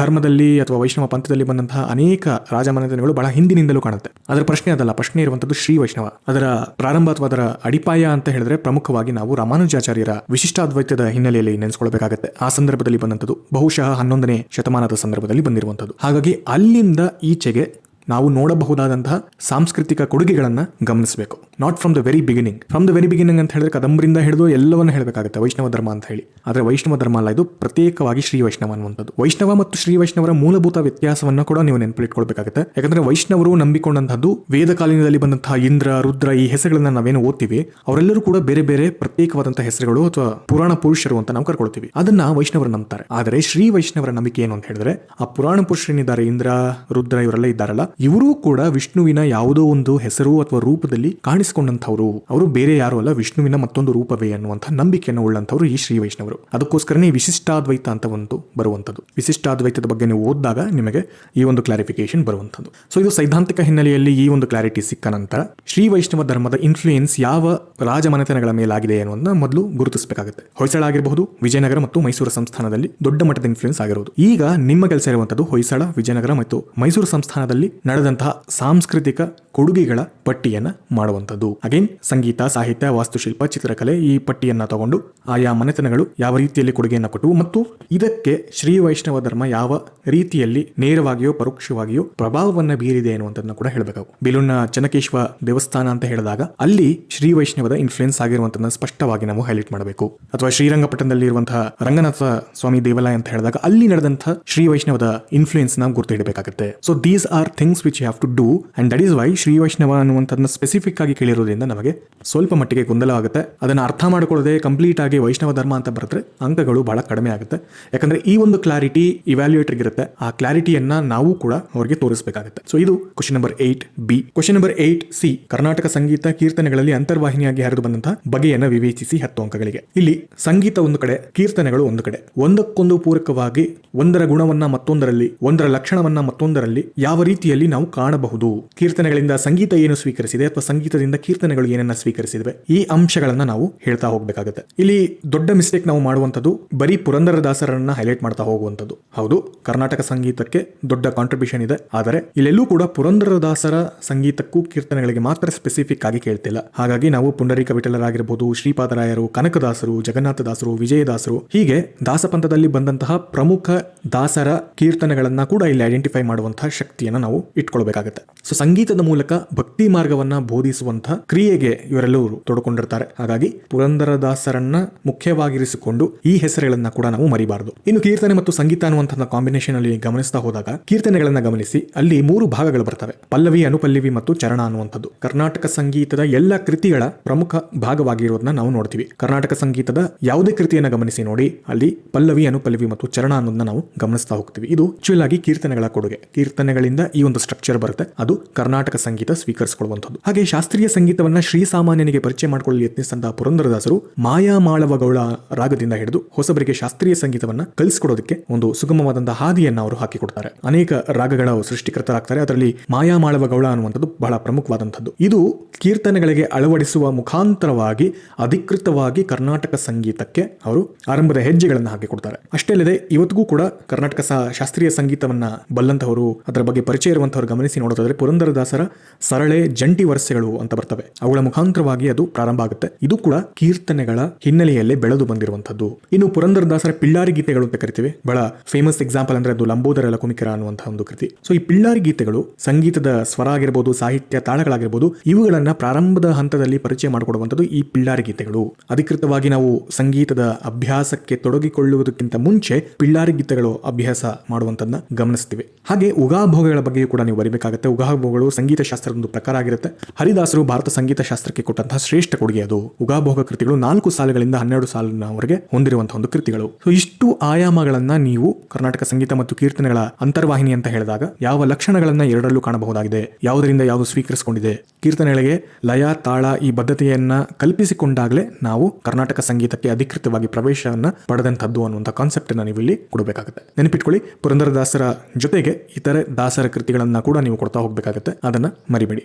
ಧರ್ಮದಲ್ಲಿ ಅಥವಾ ವೈಷ್ಣವ ಪಂಥದಲ್ಲಿ ಬಂದಂತಹ ಅನೇಕ ರಾಜಮನೆತನಗಳು ಬಹಳ ಹಿಂದಿನಿಂದಲೂ ಕಾಣುತ್ತೆ. ಅದರ ಪ್ರಶ್ನೆ ಅದಲ್ಲ, ಪ್ರಶ್ನೆ ಇರುವಂತದ್ದು ಶ್ರೀ ವೈಷ್ಣವ. ಅದರ ಪ್ರಾರಂಭ ಅಥವಾ ಅದರ ಅಡಿಪಾಯ ಅಂತ ಹೇಳಿದ್ರೆ ಪ್ರಮುಖವಾಗಿ ನಾವು ರಾಮಾನುಜಾಚಾರ್ಯರ ವಿಶಿಷ್ಟಾದ್ವೈತದ ಹಿನ್ನೆಲೆಯಲ್ಲಿ ನೆನೆಸ್ಕೊಳ್ಬೇಕಾಗುತ್ತೆ. ಆ ಸಂದರ್ಭದಲ್ಲಿ ಬಂದಂಥದ್ದು ಬಹುಶಃ 11ನೇ ಶತಮಾನದ ಸಂದರ್ಭದಲ್ಲಿ ಬಂದಿರುವಂಥದ್ದು. ಹಾಗಾಗಿ ಅಲ್ಲಿಂದ ಈಚೆಗೆ ನಾವು ನೋಡಬಹುದಾದಂತಹ ಸಾಂಸ್ಕೃತಿಕ ಕೊಡುಗೆಗಳನ್ನು ಗಮನಿಸಬೇಕು. Not from the very beginning. From the very beginning ಅಂತ ಹೇಳಿದ್ರೆ ಕದಂಬರಿಂದ ಹಿಡಿದು ಎಲ್ಲವನ್ನ ಹೇಳಬೇಕಾಗುತ್ತೆ ವೈಷ್ಣವ ಧರ್ಮ ಅಂತ ಹೇಳಿ. ಆದರೆ ವೈಷ್ಣವ ಧರ್ಮ ಅಲ್ಲ, ಇದು ಪ್ರತ್ಯೇಕವಾಗಿ ಶ್ರೀ ವೈಷ್ಣವ ಅನ್ನುವಂಥದ್ದು. ವೈಷ್ಣವ ಮತ್ತು ಶ್ರೀ ವೈಷ್ಣವರ ಮೂಲಭೂತ ವ್ಯತ್ಯಾಸವನ್ನು ಕೂಡ ನೀವು ನೆನಪಿಟ್ಕೊಳ್ಬೇಕಾಗುತ್ತೆ. ಯಾಕಂದ್ರೆ ವೈಷ್ಣವರು ನಂಬಿಕೊಂಡಂತಹದ್ದು ವೇದ ಕಾಲೀನದಲ್ಲಿ ಬಂದಂತಹ ಇಂದ್ರ, ರುದ್ರ ಈ ಹೆಸರುಗಳನ್ನ ನಾವೇನು ಓದ್ತೀವಿ ಅವರೆಲ್ಲರೂ ಕೂಡ ಬೇರೆ ಬೇರೆ ಪ್ರತ್ಯೇಕವಾದಂತಹ ಹೆಸರುಗಳು ಅಥವಾ ಪುರಾಣ ಪುರುಷರು ಅಂತ ನಾವು ಕರ್ಕೊಳ್ತೀವಿ. ಅದನ್ನ ವೈಷ್ಣವರು ನಂಬ್ತಾರೆ. ಆದರೆ ಶ್ರೀ ವೈಷ್ಣವರ ನಂಬಿಕೆ ಏನು ಅಂತ ಹೇಳಿದ್ರೆ ಆ ಪುರಾಣ ಪುರುಷರೇನಿದ್ದಾರೆ, ಇಂದ್ರ, ರುದ್ರ ಇವರೆಲ್ಲ ಇದ್ದಾರಲ್ಲ, ಇವರೂ ಕೂಡ ವಿಷ್ಣುವಿನ ಯಾವುದೋ ಒಂದು ಹೆಸರು ಅಥವಾ ರೂಪದಲ್ಲಿ ಕಾಣಿಸಿಕೊಂಡಂತವರು. ಅವರು ಬೇರೆ ಯಾರು ಅಲ್ಲ, ವಿಷ್ಣುವಿನ ಮತ್ತೊಂದು ರೂಪವೇ ಅನ್ನುವಂಥ ನಂಬಿಕೆಯನ್ನು ಉಳ್ಳಂತವರು ಈ ಶ್ರೀ ವೈಷ್ಣವರು. ಅದಕ್ಕೋಸ್ಕರನೇ ವಿಶಿಷ್ಟಾದ್ವೈತ ಅಂತ ಒಂದು ಬರುವಂಥದ್ದು. ವಿಶಿಷ್ಟಾದ್ವೈತದ ಬಗ್ಗೆ ನೀವು ಓದಿದಾಗ ನಿಮಗೆ ಈ ಒಂದು ಕ್ಲಾರಿಫಿಕೇಶನ್ ಬರುವಂಥದ್ದು. ಸೊ ಇದು ಸೈದ್ಧಾಂತಿಕ ಹಿನ್ನೆಲೆಯಲ್ಲಿ ಈ ಒಂದು ಕ್ಲಾರಿಟಿ ಸಿಕ್ಕ ನಂತರ ಶ್ರೀ ವೈಷ್ಣವ ಧರ್ಮದ ಇನ್ಫ್ಲೂಯೆನ್ಸ್ ಯಾವ ರಾಜಮನೆತನಗಳ ಮೇಲಾಗಿದೆ ಅನ್ನೋದನ್ನ ಮೊದಲು ಗುರುತಿಸಬೇಕಾಗುತ್ತೆ. ಹೊಯ್ಸಳ ಆಗಿರಬಹುದು, ವಿಜಯನಗರ ಮತ್ತು ಮೈಸೂರು ಸಂಸ್ಥಾನದಲ್ಲಿ ದೊಡ್ಡ ಮಟ್ಟದ ಇನ್ಫ್ಲೂಯೆನ್ಸ್ ಆಗಿರೋದು. ಈಗ ನಿಮ್ಮ ಕೆಲಸ ಇರುವಂತದ್ದು ಹೊಯ್ಸಳ, ವಿಜಯನಗರ ಮತ್ತು ಮೈಸೂರು ಸಂಸ್ಥಾನದಲ್ಲಿ ನಡೆದಂತಹ ಸಾಂಸ್ಕೃತಿಕ ಕೊಡುಗೆಗಳ ಪಟ್ಟಿಯನ್ನ ಮಾಡುವಂಥದ್ದು. ಅಗೇನ್ ಸಂಗೀತ, ಸಾಹಿತ್ಯ, ವಾಸ್ತುಶಿಲ್ಪ, ಚಿತ್ರಕಲೆ ಈ ಪಟ್ಟಿಯನ್ನ ತಗೊಂಡು ಆಯಾ ಮನೆತನಗಳು ಯಾವ ರೀತಿಯಲ್ಲಿ ಕೊಡುಗೆಯನ್ನು ಕೊಟ್ಟವು ಮತ್ತು ಇದಕ್ಕೆ ಶ್ರೀ ವೈಷ್ಣವ ಧರ್ಮ ಯಾವ ರೀತಿಯಲ್ಲಿ ನೇರವಾಗಿಯೋ ಪರೋಕ್ಷವಾಗಿಯೋ ಪ್ರಭಾವವನ್ನ ಬೀರಿದೆ ಅನ್ನುವಂಥದ್ದನ್ನ ಕೂಡ ಹೇಳಬೇಕು. ಬೇಲೂರಿನ ಚೆನ್ನಕೇಶ್ವ ದೇವಸ್ಥಾನ ಅಂತ ಹೇಳಿದಾಗ ಅಲ್ಲಿ ಶ್ರೀ ವೈಷ್ಣವದ ಇನ್ಫ್ಲೂಯೆನ್ಸ್ ಆಗಿರುವಂತದನ್ನ ಸ್ಪಷ್ಟವಾಗಿ ನಾವು ಹೈಲೈಟ್ ಮಾಡಬೇಕು. ಅಥವಾ ಶ್ರೀರಂಗಪಟ್ಟಣದಲ್ಲಿ ಇರುವಂತಹ ರಂಗನಾಥ ಸ್ವಾಮಿ ದೇವಾಲಯ ಅಂತ ಹೇಳಿದಾಗ ಅಲ್ಲಿ ನಡೆದಂತಹ ಶ್ರೀ ವೈಷ್ಣವದ ಇನ್ಫ್ಲೂಯೆನ್ಸ್ ನಾವು ಗುರುತು ಹಿಡಬೇಕಾಗುತ್ತೆ. So these are things which you have to do and that is why Shri Vaishnava ಅನ್ನುವಂಥದ್ದನ್ನ ಸ್ಪೆಸಿಫಿಕ್ ಆಗಿ ಕೇಳಿರೋದ್ರಿಂದ ನಮಗೆ ಸ್ವಲ್ಪ ಮಟ್ಟಿಗೆ ಗೊಂದಲ ಆಗುತ್ತೆ. ಅದನ್ನ ಅರ್ಥ ಮಾಡಿಕೊಳ್ಳದೆ ಕಂಪ್ಲೀಟ್ ಆಗಿ ವೈಷ್ಣವ ಧರ್ಮ ಅಂತ ಬರೆದ್ರೆ ಅಂಕಗಳು ಬಹಳ ಕಡಿಮೆ ಆಗುತ್ತೆ. ಯಾಕಂದ್ರೆ ಈ ಒಂದು ಕ್ಲಾರಿಟಿ ಇವ್ಯಾಲ್ಯೂಯೇಟರ್ ಇರುತ್ತೆ, ಆ ಕ್ಲಾರಿಟಿಯನ್ನ ನಾವು ಕೂಡ ಅವರಿಗೆ ತೋರಿಸಬೇಕಾಗುತ್ತೆ. ಸೊ ಇದು question number 8B. Question number 8C, Karnataka ಸಂಗೀತ ಕೀರ್ತನೆಗಳಲ್ಲಿ ಅಂತರ್ವಾಹಿನಿಯಾಗಿ ಹರಿದು ಬಂದಂತಹ ಬಗೆಯನ್ನು ವಿವೇಚಿಸಿ 10 ಅಂಕಗಳಿಗೆ. ಇಲ್ಲಿ ಸಂಗೀತ ಒಂದು ಕಡೆ, ಕೀರ್ತನೆಗಳು ಒಂದು ಕಡೆ, ಒಂದಕ್ಕೊಂದು ಪೂರಕವಾಗಿ ಒಂದರ ಗುಣವನ್ನ ಮತ್ತೊಂದರಲ್ಲಿ, ಒಂದರ ಲಕ್ಷಣವನ್ನ ಮತ್ತೊಂದರಲ್ಲಿ ಯಾವ ರೀತಿಯಲ್ಲಿ ನಾವು ಕಾಣಬಹುದು. ಕೀರ್ತನೆಗಳಿಂದ ಸಂಗೀತ ಏನು ಸ್ವೀಕರಿಸಿದೆ ಅಥವಾ ಸಂಗೀತದಿಂದ ಕೀರ್ತನೆಗಳು ಏನನ್ನ ಸ್ವೀಕರಿಸಿವೆ, ಈ ಅಂಶಗಳನ್ನ ನಾವು ಹೇಳ್ತಾ ಹೋಗ್ಬೇಕಾಗುತ್ತೆ. ಇಲ್ಲಿ ದೊಡ್ಡ ಮಿಸ್ಟೇಕ್ ನಾವು ಮಾಡುವಂಥದ್ದು ಬರೀ ಪುರಂದರದಾಸರನ್ನ ಹೈಲೈಟ್ ಮಾಡ್ತಾ ಹೋಗುವಂಥದ್ದು. ಹೌದು, ಕರ್ನಾಟಕ ಸಂಗೀತಕ್ಕೆ ದೊಡ್ಡ ಕಾಂಟ್ರಿಬ್ಯೂಷನ್ ಇದೆ, ಆದರೆ ಇಲ್ಲೆಲ್ಲೂ ಕೂಡ ಪುರಂದರದಾಸರ ಸಂಗೀತಕ್ಕೂ ಕೀರ್ತನೆಗಳಿಗೆ ಮಾತ್ರ ಸ್ಪೆಸಿಫಿಕ್ ಆಗಿ ಕೇಳ್ತಿಲ್ಲ. ಹಾಗಾಗಿ ನಾವು ಪುಂಡರೀಕ ವಿಠಲರಾಗಿರಬಹುದು, ಶ್ರೀಪಾದರಾಯರು, ಕನಕದಾಸರು, ಜಗನ್ನಾಥದಾಸರು, ವಿಜಯದಾಸರು, ಹೀಗೆ ದಾಸಪಂಥದಲ್ಲಿ ಬಂದಂತಹ ಪ್ರಮುಖ ದಾಸರ ಕೀರ್ತನೆಗಳನ್ನ ಕೂಡ ಇಲ್ಲಿ ಐಡೆಂಟಿಫೈ ಮಾಡುವಂತಹ ಶಕ್ತಿಯನ್ನು ನಾವು ಇಟ್ಕೊಳ್ಬೇಕಾಗುತ್ತೆ. ಸೊ ಸಂಗೀತದ ಮೂಲಕ ಭಕ್ತಿ ಮಾರ್ಗವನ್ನ ಬೋಧಿಸುವಂತಹ ಕ್ರಿಯೆಗೆ ಇವರೆಲ್ಲರೂ ತೊಡಕೊಂಡಿರ್ತಾರೆ. ಹಾಗಾಗಿ ಪುರಂದರದಾಸರನ್ನ ಮುಖ್ಯವಾಗಿರಿಸಿಕೊಂಡು ಈ ಹೆಸರುಗಳನ್ನ ಕೂಡ ನಾವು ಮರಿಬಾರದು. ಇನ್ನು ಕೀರ್ತನೆ ಮತ್ತು ಸಂಗೀತ ಅನ್ನುವಂತಹ ಕಾಂಬಿನೇಷನ್ ಅಲ್ಲಿ ಗಮನಿಸ್ತಾ ಹೋದಾಗ ಕೀರ್ತನೆಗಳನ್ನ ಗಮನಿಸಿ, ಅಲ್ಲಿ 3 ಭಾಗಗಳು ಬರ್ತವೆ: ಪಲ್ಲವಿ, ಅನುಪಲ್ಲವಿ ಮತ್ತು ಚರಣ ಅನ್ನುವಂಥದ್ದು. ಕರ್ನಾಟಕ ಸಂಗೀತದ ಎಲ್ಲ ಕೃತಿಗಳ ಪ್ರಮುಖ ಭಾಗವಾಗಿರೋದನ್ನ ನಾವು ನೋಡ್ತೀವಿ. ಕರ್ನಾಟಕ ಸಂಗೀತದ ಯಾವುದೇ ಕೃತಿಯನ್ನ ಗಮನಿಸಿ ನೋಡಿ, ಅಲ್ಲಿ ಪಲ್ಲವಿ, ಅನುಪಲ್ಲವಿ ಮತ್ತು ಚರಣ ಅನ್ನೋದನ್ನ ನಾವು ಗಮನಿಸ್ತಾ ಹೋಗ್ತೀವಿ. ಇದು ಆಕ್ಚುಯಲ್ ಆಗಿ ಕೀರ್ತನೆಗಳ ಕೊಡುಗೆ. ಕೀರ್ತನೆಗಳಿಂದ ಈ ಒಂದು ಸ್ಟ್ರಕ್ಚರ್ ಬರುತ್ತೆ, ಅದು ಕರ್ನಾಟಕ ಸಂಗೀತ ಸ್ವೀಕರಿಸಿಕೊಳ್ಳುವಂಥದ್ದು. ಹಾಗೆ ಶಾಸ್ತ್ರೀಯ ಸಂಗೀತವನ್ನ ಶ್ರೀಸಾಮಾನ್ಯನಿಗೆ ಪರಿಚಯ ಮಾಡಿಕೊಳ್ಳಲು ಯತ್ನಿಸಿದಂತಹ ಪುರಂದರದಾಸರು ಮಾಯಾಮಾಳವಗೌಳ ರಾಗದಿಂದ ಹಿಡಿದು ಹೊಸಬರಿಗೆ ಶಾಸ್ತ್ರೀಯ ಸಂಗೀತವನ್ನ ಕಲಿಸಿಕೊಡೋದಕ್ಕೆ ಒಂದು ಸುಗಮವಾದಂತಹ ಹಾದಿಯನ್ನ ಅವರು ಹಾಕಿಕೊಡ್ತಾರೆ. ಅನೇಕ ರಾಗಗಳ ಸೃಷ್ಟಿಕರ್ತರಾಗ್ತಾರೆ. ಅದರಲ್ಲಿ ಮಾಯಾಮಾಳವಗೌಳ ಅನ್ನುವಂಥದ್ದು ಬಹಳ ಪ್ರಮುಖವಾದಂಥದ್ದು. ಇದು ಕೀರ್ತನೆಗಳಿಗೆ ಅಳವಡಿಸುವ ಮುಖಾಂತರವಾಗಿ ಅಧಿಕೃತವಾಗಿ ಕರ್ನಾಟಕ ಸಂಗೀತಕ್ಕೆ ಅವರು ಆರಂಭದ ಹೆಜ್ಜೆಗಳನ್ನು ಹಾಕಿಕೊಡ್ತಾರೆ. ಅಷ್ಟೇ ಅಲ್ಲದೆ ಇವತ್ತಿಗೂ ಕೂಡ ಕರ್ನಾಟಕ ಶಾಸ್ತ್ರೀಯ ಸಂಗೀತವನ್ನ ಬಲ್ಲಂತಹವರು, ಅದರ ಬಗ್ಗೆ ಪರಿಚಯ ಇರುವಂತಹವರು ಗಮನಿಸಿ ನೋಡೋದಾದ್ರೆ ಪುರಂದರದಾಸರ ಸರಳೆ ಜಂಟಿ ವರ್ಷಗಳು ಅಂತ ಬರ್ತವೆ. ಅವುಗಳ ಮುಖಾಂತರವಾಗಿ ಅದು ಪ್ರಾರಂಭ ಆಗುತ್ತೆ. ಇದು ಕೂಡ ಕೀರ್ತನೆಗಳ ಹಿನ್ನೆಲೆಯಲ್ಲಿ ಬೆಳೆದು ಬಂದಿರುವಂತದ್ದು. ಇನ್ನು ಪುರಂದರದಾಸರ ಪಿಳ್ಳಾರಿ ಗೀತೆಗಳು ಅಂತ ಕರಿತೀವಿ. ಬಹಳ ಫೇಮಸ್ ಎಕ್ಸಾಂಪಲ್ ಅಂದ್ರೆ ಅದು ಲಂಬೋದರ ಲಕುಮಿಕರ ಅನ್ನುವಂತಹ ಒಂದು ಕೃತಿ. ಸೊ ಈ ಪಿಳ್ಳಾರಿ ಗೀತೆಗಳು ಸಂಗೀತದ ಸ್ವರ ಆಗಿರಬಹುದು, ಸಾಹಿತ್ಯ ತಾಳಗಳಾಗಿರ್ಬೋದು, ಇವುಗಳನ್ನ ಪ್ರಾರಂಭದ ಹಂತದಲ್ಲಿ ಪರಿಚಯ ಮಾಡಿಕೊಡುವಂಥದ್ದು ಈ ಪಿಳ್ಳಾರಿ ಗೀತೆಗಳು. ಅಧಿಕೃತವಾಗಿ ನಾವು ಸಂಗೀತದ ಅಭ್ಯಾಸಕ್ಕೆ ತೊಡಗಿಕೊಳ್ಳುವುದಕ್ಕಿಂತ ಮುಂಚೆ ಪಿಳ್ಳಾರಿ ಗೀತೆಗಳು ಅಭ್ಯಾಸ ಮಾಡುವಂತದನ್ನ ಗಮನಿಸ್ತೀವಿ. ಹಾಗೆ ಉಗಾಭೋಗಗಳ ಬಗ್ಗೆ ಕೂಡ ನೀವು ಬರೀಬೇಕಾಗುತ್ತೆ. ಉಗಾಭೋಗಗಳು ಸಂಗೀತ ಶಾಸ್ತ್ರದ ಒಂದು ಪ್ರಕಾರ ಆಗಿರುತ್ತೆ. ಹರಿದಾಸರು ಭಾರತ ಸಂಗೀತ ಶಾಸ್ತ್ರಕ್ಕೆ ಕೊಟ್ಟಂತಹ ಶ್ರೇಷ್ಠ ಕೊಡುಗೆ ಅದು. ಉಗಾಭೋಗ ಕೃತಿಗಳು 4 ಸಾಲುಗಳಿಂದ 12 ಸಾಲಿನವರೆಗೆ ಹೊಂದಿರುವಂತಹ ಒಂದು ಕೃತಿಗಳು. ಸೊ ಇಷ್ಟು ಆಯಾಮಗಳನ್ನ ನೀವು ಕರ್ನಾಟಕ ಸಂಗೀತ ಮತ್ತು ಕೀರ್ತನೆಗಳ ಅಂತರ್ವಾಹಿನಿ ಅಂತ ಹೇಳಿದಾಗ ಯಾವ ಲಕ್ಷಣಗಳನ್ನ ಎರಡರಲ್ಲೂ ಕಾಣಬಹುದಾಗಿದೆ, ಯಾವುದರಿಂದ ಯಾವುದು ಸ್ವೀಕರಿಸಿಕೊಂಡಿದೆ, ಕೀರ್ತನೆಗಳಿಗೆ ಲಯ ತಾಳ ಈ ಬದ್ಧತೆಯನ್ನ ಕಲ್ಪಿಸಿಕೊಂಡಾಗಲೇ ನಾವು ಕರ್ನಾಟಕ ಸಂಗೀತಕ್ಕೆ ಅಧಿಕೃತವಾಗಿ ಪ್ರವೇಶವನ್ನ ಪಡೆದಂತದ್ದು ಅನ್ನುವಂಥ ಕಾನ್ಸೆಪ್ಟ್ ಅನ್ನ ನೀವು ಇಲ್ಲಿ ಕೊಡಬೇಕಾಗುತ್ತೆ. ನೆನಪಿಟ್ಕೊಳ್ಳಿ, ಪುರಂದರದಾಸರ ಜೊತೆಗೆ ಇತರೆ ದಾಸರ ಕೃತಿಗಳನ್ನ ಕೂಡ ನೀವು ಕೊಡ್ತಾ ಹೋಗ್ಬೇಕಾಗುತ್ತೆ, ಅದನ್ನ ಮರಿಬೇಡಿ.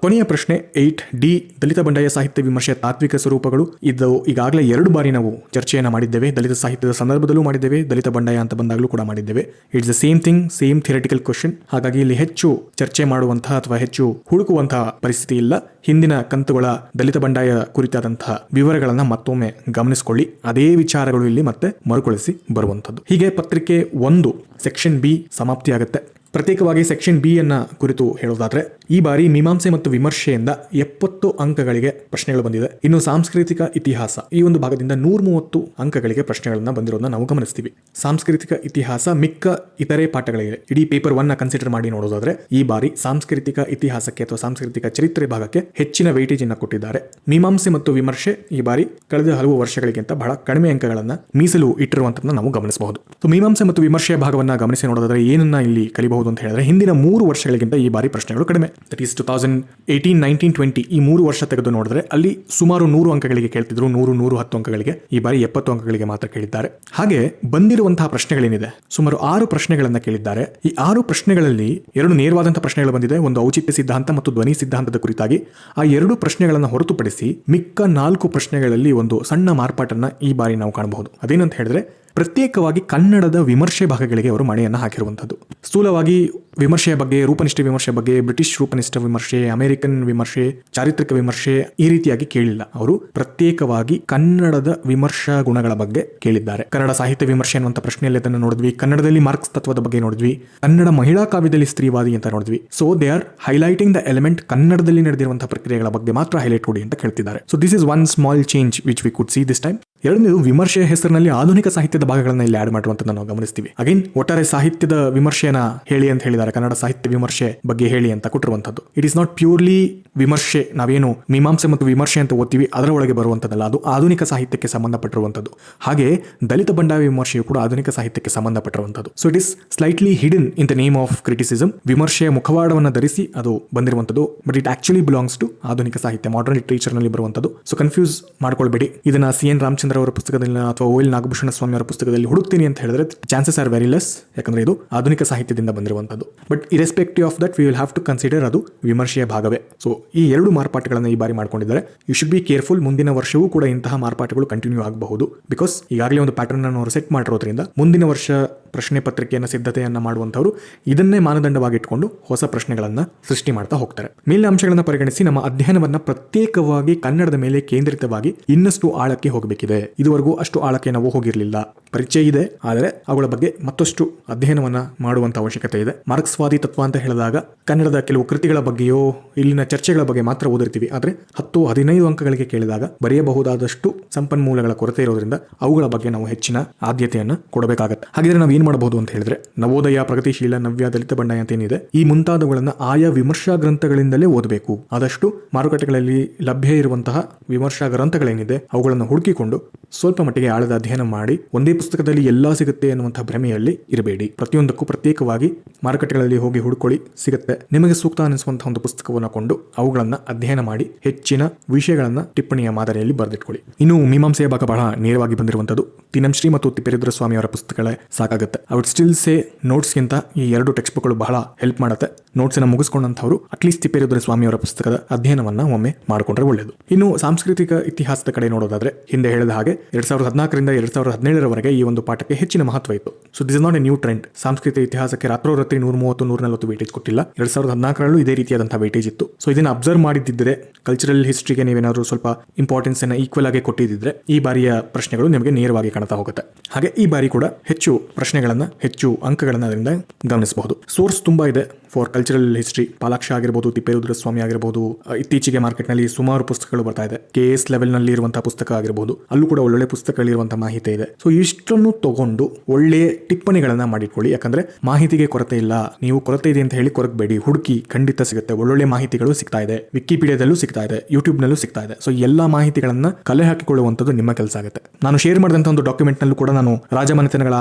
ಕೊನೆಯ ಪ್ರಶ್ನೆ 8D, ದಲಿತ ಬಂಡಾಯ ಸಾಹಿತ್ಯ ವಿಮರ್ಶೆಯ ತಾತ್ವಿಕ ಸ್ವರೂಪಗಳು. ಇದು ಈಗಾಗಲೇ 2 ಬಾರಿ ನಾವು ಚರ್ಚೆಯನ್ನ ಮಾಡಿದ್ದೇವೆ. ದಲಿತ ಸಾಹಿತ್ಯದ ಸಂದರ್ಭದಲ್ಲೂ ಮಾಡಿದ್ದೇವೆ, ದಲಿತ ಬಂಡಾಯ ಅಂತ ಬಂದಾಗಲೂ ಕೂಡ ಮಾಡಿದ್ದೇವೆ. It's the same thing, same theoretical question. ಹಾಗಾಗಿ ಇಲ್ಲಿ ಹೆಚ್ಚು ಚರ್ಚೆ ಮಾಡುವಂತಹ ಅಥವಾ ಹೆಚ್ಚು ಹುಡುಕುವಂತಹ ಪರಿಸ್ಥಿತಿ ಇಲ್ಲ. ಹಿಂದಿನ ಕಂತುಗಳ ದಲಿತ ಬಂಡಾಯ ಕುರಿತಾದಂತಹ ವಿವರಗಳನ್ನ ಮತ್ತೊಮ್ಮೆ ಗಮನಿಸಿಕೊಳ್ಳಿ. ಅದೇ ವಿಚಾರಗಳು ಇಲ್ಲಿ ಮತ್ತೆ ಮರುಕಳಿಸಿ ಬರುವಂಥದ್ದು. ಹೀಗೆ ಪತ್ರಿಕೆ 1 ಸೆಕ್ಷನ್ ಬಿ ಸಮಾಪ್ತಿಯಾಗುತ್ತೆ. ಪ್ರತ್ಯೇಕವಾಗಿ ಸೆಕ್ಷನ್ ಬಿ ಅನ್ನ ಕುರಿತು ಹೇಳೋದಾದ್ರೆ, ಈ ಬಾರಿ ಮೀಮಾಂಸೆ ಮತ್ತು ವಿಮರ್ಶೆಯಿಂದ 70 ಅಂಕಗಳಿಗೆ ಪ್ರಶ್ನೆಗಳು ಬಂದಿದೆ. ಇನ್ನು ಸಾಂಸ್ಕೃತಿಕ ಇತಿಹಾಸ ಈ ಒಂದು ಭಾಗದಿಂದ 130 ಅಂಕಗಳಿಗೆ ಪ್ರಶ್ನೆಗಳನ್ನ ಬಂದಿರೋದನ್ನ ನಾವು ಗಮನಿಸ್ತೀವಿ. ಸಾಂಸ್ಕೃತಿಕ ಇತಿಹಾಸ ಮಿಕ್ಕ ಇತರೆ ಪಾಠಗಳಿಗೆ ಇಡೀ ಪೇಪರ್ 1 ಕನ್ಸಿಡರ್ ಮಾಡಿ ನೋಡೋದಾದ್ರೆ, ಈ ಬಾರಿ ಸಾಂಸ್ಕೃತಿಕ ಇತಿಹಾಸಕ್ಕೆ ಅಥವಾ ಸಾಂಸ್ಕೃತಿಕ ಚರಿತ್ರೆ ಭಾಗಕ್ಕೆ ಹೆಚ್ಚಿನ ವೆಯ್ಟೇಜ್ ಅನ್ನ ಕೊಟ್ಟಿದ್ದಾರೆ. ಮೀಮಾಂಸೆ ಮತ್ತು ವಿಮರ್ಶೆ ಈ ಬಾರಿ ಕಳೆದ ಹಲವು ವರ್ಷಗಳಿಗಿಂತ ಬಹಳ ಕಡಿಮೆ ಅಂಕಗಳನ್ನ ಮೀಸಲು ಇಟ್ಟಿರುವಂತದನ್ನ ನಾವು ಗಮನಿಸಬಹುದು. ಮೀಮಾಂಸೆ ಮತ್ತು ವಿಮರ್ಶೆಯ ಭಾಗವನ್ನ ಗಮನಿಸಿ ನೋಡೋದಾದ್ರೆ ಏನನ್ನ ಇಲ್ಲಿ ಕಲಿಬಹುದು ಅಂತ ಹೇಳಿದ್ರೆ, ಹಿಂದಿನ 3 ವರ್ಷಗಳಿಗಿಂತ ಈ ಬಾರಿ ಪ್ರಶ್ನೆಗಳು ಕಡಿಮೆ. ದಟ್ ಈಸ್ 2018, 19, 20 ಈ 3 ವರ್ಷ ತೆಗೆದು ನೋಡಿದ್ರೆ ಅಲ್ಲಿ ಸುಮಾರು 100 ಅಂಕಗಳಿಗೆ ಕೇಳ್ತಿದ್ರು. 110 ಅಂಕಗಳಿಗೆ. ಈ ಬಾರಿ 70 ಅಂಕಗಳಿಗೆ ಮಾತ್ರ ಕೇಳಿದ್ದಾರೆ. ಹಾಗೆ ಬಂದಿರುವಂತಹ ಪ್ರಶ್ನೆಗಳೇನಿದೆ, ಸುಮಾರು 6 ಪ್ರಶ್ನೆಗಳನ್ನ ಕೇಳಿದ್ದಾರೆ. ಈ 6 ಪ್ರಶ್ನೆಗಳಲ್ಲಿ 2 ನೇರವಾದಂತಹ ಪ್ರಶ್ನೆಗಳು ಬಂದಿದೆ, ಒಂದು ಔಚಿತ್ಯ ಸಿದ್ಧಾಂತ ಮತ್ತು ಧ್ವನಿ ಸಿದ್ಧಾಂತದ ಕುರಿತಾಗಿ. ಆ 2 ಪ್ರಶ್ನೆಗಳನ್ನ ಹೊರತುಪಡಿಸಿ ಮಿಕ್ಕ 4 ಪ್ರಶ್ನೆಗಳಲ್ಲಿ ಒಂದು ಸಣ್ಣ ಮಾರ್ಪಾಟನ್ನ ಈ ಬಾರಿ ನಾವು ಕಾಣಬಹುದು. ಅದೇನಂತ ಹೇಳಿದ್ರೆ, ಪ್ರತ್ಯೇಕವಾಗಿ ಕನ್ನಡದ ವಿಮರ್ಶೆ ಭಾಗಗಳಿಗೆ ಅವರು ಮಣೆಯನ್ನು ಹಾಕಿರುವಂಥದ್ದು. ಸ್ಥೂಲವಾಗಿ ವಿಮರ್ಶೆಯ ಬಗ್ಗೆ, ರೂಪನಿಷ್ಠ ವಿಮರ್ಶೆ ಬಗ್ಗೆ, ಬ್ರಿಟಿಷ್ ರೂಪನಿಷ್ಠ ವಿಮರ್ಶೆ, ಅಮೆರಿಕನ್ ವಿಮರ್ಶೆ, ಚಾರಿತ್ರಿಕ ವಿಮರ್ಶೆ ಈ ರೀತಿಯಾಗಿ ಕೇಳಿಲ್ಲ. ಅವರು ಪ್ರತ್ಯೇಕವಾಗಿ ಕನ್ನಡದ ವಿಮರ್ಶಾ ಗುಣಗಳ ಬಗ್ಗೆ ಕೇಳಿದ್ದಾರೆ. ಕನ್ನಡ ಸಾಹಿತ್ಯ ವಿಮರ್ಶೆ ಅನ್ನುವಂಥ ಪ್ರಶ್ನೆಯಲ್ಲಿ ಅದನ್ನು ನೋಡಿದ್ವಿ. ಕನ್ನಡದಲ್ಲಿ ಮಾರ್ಕ್ಸ್ ತತ್ವದ ಬಗ್ಗೆ ನೋಡಿದ್ವಿ. ಕನ್ನಡ ಮಹಿಳಾ ಕಾವ್ಯದಲ್ಲಿ ಸ್ತ್ರೀವಾದಿ ಅಂತ ನೋಡಿದ್ವಿ. So they are highlighting the element. ಕನ್ನಡದಲ್ಲಿ ನಡೆದಿರುವಂತಹ ಪ್ರಕ್ರಿಯೆಗಳ ಬಗ್ಗೆ ಮಾತ್ರ ಹೈಲೈಟ್ ಕೊಡಿ ಅಂತ ಕೇಳ್ತಿದ್ದಾರೆ. So this is one small change which we could see this time. ಎರಡನೇದು, ವಿಮರ್ಶೆಯ ಹೆಸರಿನಲ್ಲಿ ಆಧುನಿಕ ಸಾಹಿತ್ಯದ ಭಾಗಗಳನ್ನ ಇಲ್ಲಿ ಆಡ್ ಮಾಡುವಂತ ನಾವು ಗಮನಿಸ್ತೀವಿ. ಅಗೇನ್ ಒಟ್ಟಾರೆ ಸಾಹಿತ್ಯದ ವಿಮರ್ಶೆಯನ್ನ ಹೇಳಿ ಅಂತ ಹೇಳಿದ್ದಾರೆ. ಕನ್ನಡ ಸಾಹಿತ್ಯ ವಿಮರ್ಶೆ ಬಗ್ಗೆ ಹೇಳಿ ಅಂತ ಕೊಟ್ಟಿರುವಂತದ್ದು. ಇಟ್ ಇಸ್ ನಾಟ್ ಪ್ಯೂರ್ಲಿ ವಿಮರ್ಶೆ. ನಾವೇನು ಮೀಮಾಂಸೆ ಮತ್ತು ವಿಮರ್ಶೆ ಅಂತ ಓದ್ತೀವಿ ಅದರ ಒಳಗೆ ಬರುವಂತದ್ದಲ್ಲ, ಅದು ಆಧುನಿಕ ಸಾಹಿತ್ಯಕ್ಕೆ ಸಂಬಂಧಪಟ್ಟಿರುವಂತದ್ದು. ಹಾಗೆ ದಲಿತ ಬಂಡಾಯ ವಿಮರ್ಶೆಯು ಕೂಡ ಆಧುನಿಕ ಸಾಹಿತ್ಯಕ್ಕೆ ಸಂಬಂಧಪಟ್ಟಿರುವಂತದ್ದು. So it is slightly hidden in the name of criticism. ವಿಮರ್ಶೆಯ ಮುಖವಾಡವನ್ನು ಧರಿಸಿ ಅದು ಬಂದಿರುವಂತದ್ದು, but it actually belongs to ಆಧುನಿಕ ಸಾಹಿತ್ಯ, ಮಾಡರ್ನ್ ಲಿಟರೇಚರ್ ನಲ್ಲಿ ಬರುವಂತದ್ದು. ಸೊ ಕನ್ಫ್ಯೂಸ್ ಮಾಡ್ಕೊಳ್ಬೇಡಿ. ಇದನ್ನ CN ರಾಮಚಂದ್ರ ಅವರ ಪುಸ್ತಕದಲ್ಲಿ ಅಥವಾ OL ನಾಗಭೂಷಣ ಸ್ವಾಮಿ ಅವರ ಪುಸ್ತಕದಲ್ಲಿ ಹುಡುಕ್ತೀನಿ ಅಂತ ಹೇಳಿದ್ರೆ ಚಾನ್ಸಸ್ ಆರ್ ವೆರಿ ಲೆಸ್, ಯಾಕಂದ್ರೆ ಇದು ಆಧುನಿಕ ಸಾಹಿತ್ಯದಿಂದ ಬಂದಿರುವಂತದ್ದು. But irrespective of that we will have to consider ಅದು ವಿಮರ್ಶೆಯ ಭಾಗವೇ. ಸೊ ಈ 2 ಮಾರ್ಪಾಟುಗಳನ್ನು ಈ ಬಾರಿ ಮಾಡ್ಕೊಂಡಿದ್ದಾರೆ. You should be careful. ಮುಂದಿನ ವರ್ಷವೂ ಕೂಡ ಇಂತಹ ಮಾರ್ಪಾಟುಗಳು ಕಂಟಿನ್ಯೂ ಆಗಬಹುದು. ಬಿಕಾಸ್ ಈಗಾಗಲೇ ಒಂದು ಪ್ಯಾಟರ್ನ್ ಅನ್ನು ಅವರು ಸೆಟ್ ಮಾಡಿರೋದ್ರಿಂದ ಮುಂದಿನ ವರ್ಷ ಪ್ರಶ್ನೆ ಪತ್ರಿಕೆಯನ್ನು ಸಿದ್ಧತೆಯನ್ನ ಮಾಡುವಂತವರು ಇದನ್ನೇ ಮಾನದಂಡವಾಗಿಟ್ಕೊಂಡು ಹೊಸ ಪ್ರಶ್ನೆಗಳನ್ನ ಸೃಷ್ಟಿ ಮಾಡ್ತಾ ಹೋಗ್ತಾರೆ. ಮೇಲಿನ ಅಂಶಗಳನ್ನು ಪರಿಗಣಿಸಿ ನಮ್ಮ ಅಧ್ಯಯನವನ್ನ ಪ್ರತ್ಯೇಕವಾಗಿ ಕನ್ನಡದ ಮೇಲೆ ಕೇಂದ್ರಿತವಾಗಿ ಇನ್ನಷ್ಟು ಆಳಕ್ಕೆ ಹೋಗಬೇಕಿದೆ. ಇದುವರೆಗೂ ಅಷ್ಟು ಆಳಕ್ಕೆ ನಾವು ಹೋಗಿರಲಿಲ್ಲ. ಪರಿಚಯ ಇದೆ, ಆದರೆ ಅವುಗಳ ಬಗ್ಗೆ ಮತ್ತಷ್ಟು ಅಧ್ಯಯನವನ್ನ ಮಾಡುವಂತ ಅವಶ್ಯಕತೆ ಇದೆ. ಮಾರ್ಕ್ಸ್ವಾದಿ ತತ್ವ ಅಂತ ಹೇಳಿದಾಗ ಕನ್ನಡದ ಕೆಲವು ಕೃತಿಗಳ ಬಗ್ಗೆಯೋ ಇಲ್ಲಿನ ಚರ್ಚೆಗಳ ಬಗ್ಗೆ ಮಾತ್ರ ಓದಿರ್ತೀವಿ. ಆದ್ರೆ 10-15 ಅಂಕಗಳಿಗೆ ಕೇಳಿದಾಗ ಬರೆಯಬಹುದಾದಷ್ಟು ಸಂಪನ್ಮೂಲಗಳ ಕೊರತೆ ಇರೋದ್ರಿಂದ ಅವುಗಳ ಬಗ್ಗೆ ನಾವು ಹೆಚ್ಚಿನ ಆದ್ಯತೆಯನ್ನ ಕೊಡಬೇಕಾಗತ್ತೆ. ಹಾಗಿದ್ರೆ ನಾವು ಏನ್ ಮಾಡಬಹುದು ಅಂತ ಹೇಳಿದ್ರೆ, ನವೋದಯ, ಪ್ರಗತಿಶೀಲ, ನವ್ಯ, ದಲಿತ ಬಂಡಾಯ ಅಂತ ಏನಿದೆ ಈ ಮುಂತಾದವುಗಳನ್ನ ಆಯಾ ವಿಮರ್ಶಾ ಗ್ರಂಥಗಳಿಂದಲೇ ಓದಬೇಕು. ಆದಷ್ಟು ಮಾರುಕಟ್ಟೆಗಳಲ್ಲಿ ಲಭ್ಯ ಇರುವಂತಹ ವಿಮರ್ಶಾ ಗ್ರಂಥಗಳೇನಿದೆ ಅವುಗಳನ್ನು ಹುಡುಕಿಕೊಂಡು ಸ್ವಲ್ಪ ಮಟ್ಟಿಗೆ ಆಳದ ಅಧ್ಯಯನ ಮಾಡಿ ಒಂದೇ ಪುಸ್ತಕದಲ್ಲಿ ಎಲ್ಲಾ ಸಿಗುತ್ತೆ ಅನ್ನುವಂತಹ ಭ್ರಮೆಯಲ್ಲಿ ಇರಬೇಡಿ. ಪ್ರತಿಯೊಂದಕ್ಕೂ ಪ್ರತ್ಯೇಕವಾಗಿ ಮಾರುಕಟ್ಟೆಗಳಲ್ಲಿ ಹೋಗಿ ಹುಡುಕೊಳ್ಳಿ, ಸಿಗುತ್ತೆ. ನಿಮಗೆ ಸೂಕ್ತ ಅನಿಸುವಂತಹ ಒಂದು ಪುಸ್ತಕವನ್ನು ಕೊಂಡು ಅವುಗಳನ್ನ ಅಧ್ಯಯನ ಮಾಡಿ ಹೆಚ್ಚಿನ ವಿಷಯಗಳನ್ನ ಟಿಪ್ಪಣಿಯ ಮಾದರಿಯಲ್ಲಿ ಬರೆದಿಟ್ಕೊಳ್ಳಿ. ಇನ್ನು ಮೀಮಾಂಸೆಯ ಭಾಗ ಬಹಳ ನೇರವಾಗಿ ಬಂದಿರುವಂತದ್ದು. ತೀನಂಶ್ರೀ ಮತ್ತು ತಿಪ್ಪೇರುದ್ರ ಸ್ವಾಮಿ ಅವರ ಪುಸ್ತಕಗಳೇ ಸಾಕಾಗುತ್ತೆ. ಐ ವುಡ್ ಸ್ಟಿಲ್ ಸೇ ನೋಟ್ಸ್ಗಿಂತ ಈ 2 ಟೆಕ್ಸ್ಟ್ ಬುಕ್ಗಳು ಬಹಳ ಹೆಲ್ಪ್ ಮಾಡುತ್ತೆ. ನೋಟ್ಸ್ ಅನ್ನು ಮುಗಿಸ್ಕೊಂಡಂತವರು ಅಟ್ಲೀಸ್ಟ್ ತಿಪ್ಪೇರುದ್ರ ಸ್ವಾಮಿ ಅವರ ಪುಸ್ತಕದ ಅಧ್ಯಯನವನ್ನ ಒಮ್ಮೆ ಮಾಡಿಕೊಂಡ್ರೆ ಒಳ್ಳೆಯದು. ಇನ್ನು ಸಾಂಸ್ಕೃತಿಕ ಇತಿಹಾಸದ ಕಡೆ ನೋಡೋದಾದ್ರೆ, ಹಿಂದೆ ಹೇಳಿದ ಹಾಗೆ 2014ರಿಂದ 2017ರವರೆಗೆ ಈ ಒಂದು ಪಾಠಕ್ಕೆ ಹೆಚ್ಚಿನ ಮಹತ್ವ ಇತ್ತು. So this is not A new trend. ಸಾಂಸ್ಕೃತಿಕ ಇತಿಹಾಸಕ್ಕೆ ರಾತ್ರೋರಾತ್ರಿ 130-140 ವೇಟೇಜ್ ಕೊಟ್ಟಿಲ್ಲ. 2014ರಲ್ಲೂ ಇದೇ ರೀತಿಯಾದಂತಹ ವೇಟೇಜ್ ಇತ್ತು. ಸೊ ಇದನ್ನ ಅಬ್ಸರ್ವ್ ಮಾಡಿದ್ದಿದ್ರೆ, ಕಲ್ಚರಲ್ ಹಿಸ್ಟ್ರಿಗೆ ನೀವೇನಾದ್ರು ಸ್ವಲ್ಪ ಇಂಪಾರ್ಟೆನ್ಸ್ ಅನ್ನ ಈಕ್ವಲ್ ಆಗಿ ಕೊಟ್ಟಿದ್ದಿದ್ರೆ ಈ ಬಾರಿಯ ಪ್ರಶ್ನೆಗಳು ನಿಮಗೆ ನೇರವಾಗಿ ಕಾಣ್ತಾ ಹೋಗುತ್ತೆ. ಹಾಗೆ ಈ ಬಾರಿ ಕೂಡ ಹೆಚ್ಚು ಪ್ರಶ್ನೆ ಪ್ರಶ್ನೆಗಳನ್ನ ಹೆಚ್ಚು ಅಂಕಗಳನ್ನ ಅದರಿಂದ ಗಮನಿಸಬಹುದು. ಸೋರ್ಸ್ ತುಂಬಾ ಇದೆ ಫಾರ್ ಕಲ್ಚರಲ್ ಹಿಸ್ಟ್ರಿ. ಪಾಲಾಕ್ಷ ಆಗಿರ್ಬೋದು, ತಿಪ್ಪೇರುದ್ರಸ್ವಾಮಿ ಆಗಿರ್ಬೋದು, ಇತ್ತೀಚೆಗೆ ಮಾರ್ಕೆಟ್ ನಲ್ಲಿ ಸುಮಾರು ಪುಸ್ತಕಗಳು ಬರ್ತಾ ಇದೆ. KS ಲೆವೆಲ್ ನಲ್ಲಿ ಇರುವಂತಹ ಪುಸ್ತಕ ಆಗಿರ್ಬೋದು, ಅಲ್ಲೂ ಕೂಡ ಒಳ್ಳೊಳ್ಳೆ ಪುಸ್ತಕಗಳಿರುವಂತಹ ಮಾಹಿತಿ ಇದೆ. ಸೊ ಇಷ್ಟನ್ನು ತಗೊಂಡು ಒಳ್ಳೆಯ ಟಿಪ್ಪಣಿಗಳನ್ನ ಮಾಡಿಕೊಳ್ಳಿ. ಯಾಕಂದ್ರೆ ಮಾಹಿತಿಗೆ ಕೊರತೆ ಇಲ್ಲ. ನೀವು ಕೊರತೆ ಇದೆ ಅಂತ ಹೇಳಿ ಕೊರಗಬೇಡಿ. ಹುಡುಕಿ, ಖಂಡಿತ ಸಿಗುತ್ತೆ. ಒಳ್ಳೊಳ್ಳೆ ಮಾಹಿತಿಗಳು ಸಿಗ್ತಾ ಇದೆ. ವಿಕಿಪೀಡಿಯಾದಲ್ಲೂ ಸಿಗ್ತಾ ಇದೆ, ಯೂಟ್ಯೂಬ್ ನಲ್ಲೂ ಸಿಗ್ತಾ ಇದೆ. ಸೊ ಎಲ್ಲಾ ಮಾಹಿತಿಗಳನ್ನ ಕಲೆ ಹಾಕಿಕೊಳ್ಳುವಂಥದ್ದು ನಿಮ್ಮ ಕೆಲಸ ಆಗುತ್ತೆ. ನಾನು ಶೇರ್ ಮಾಡಿದಂತ ಒಂದು ಡಾಕ್ಯುಮೆಂಟ್ ನಲ್ಲೂ ಕೂಡ ನಾನು ರಾಜಮನೆತನಗಳ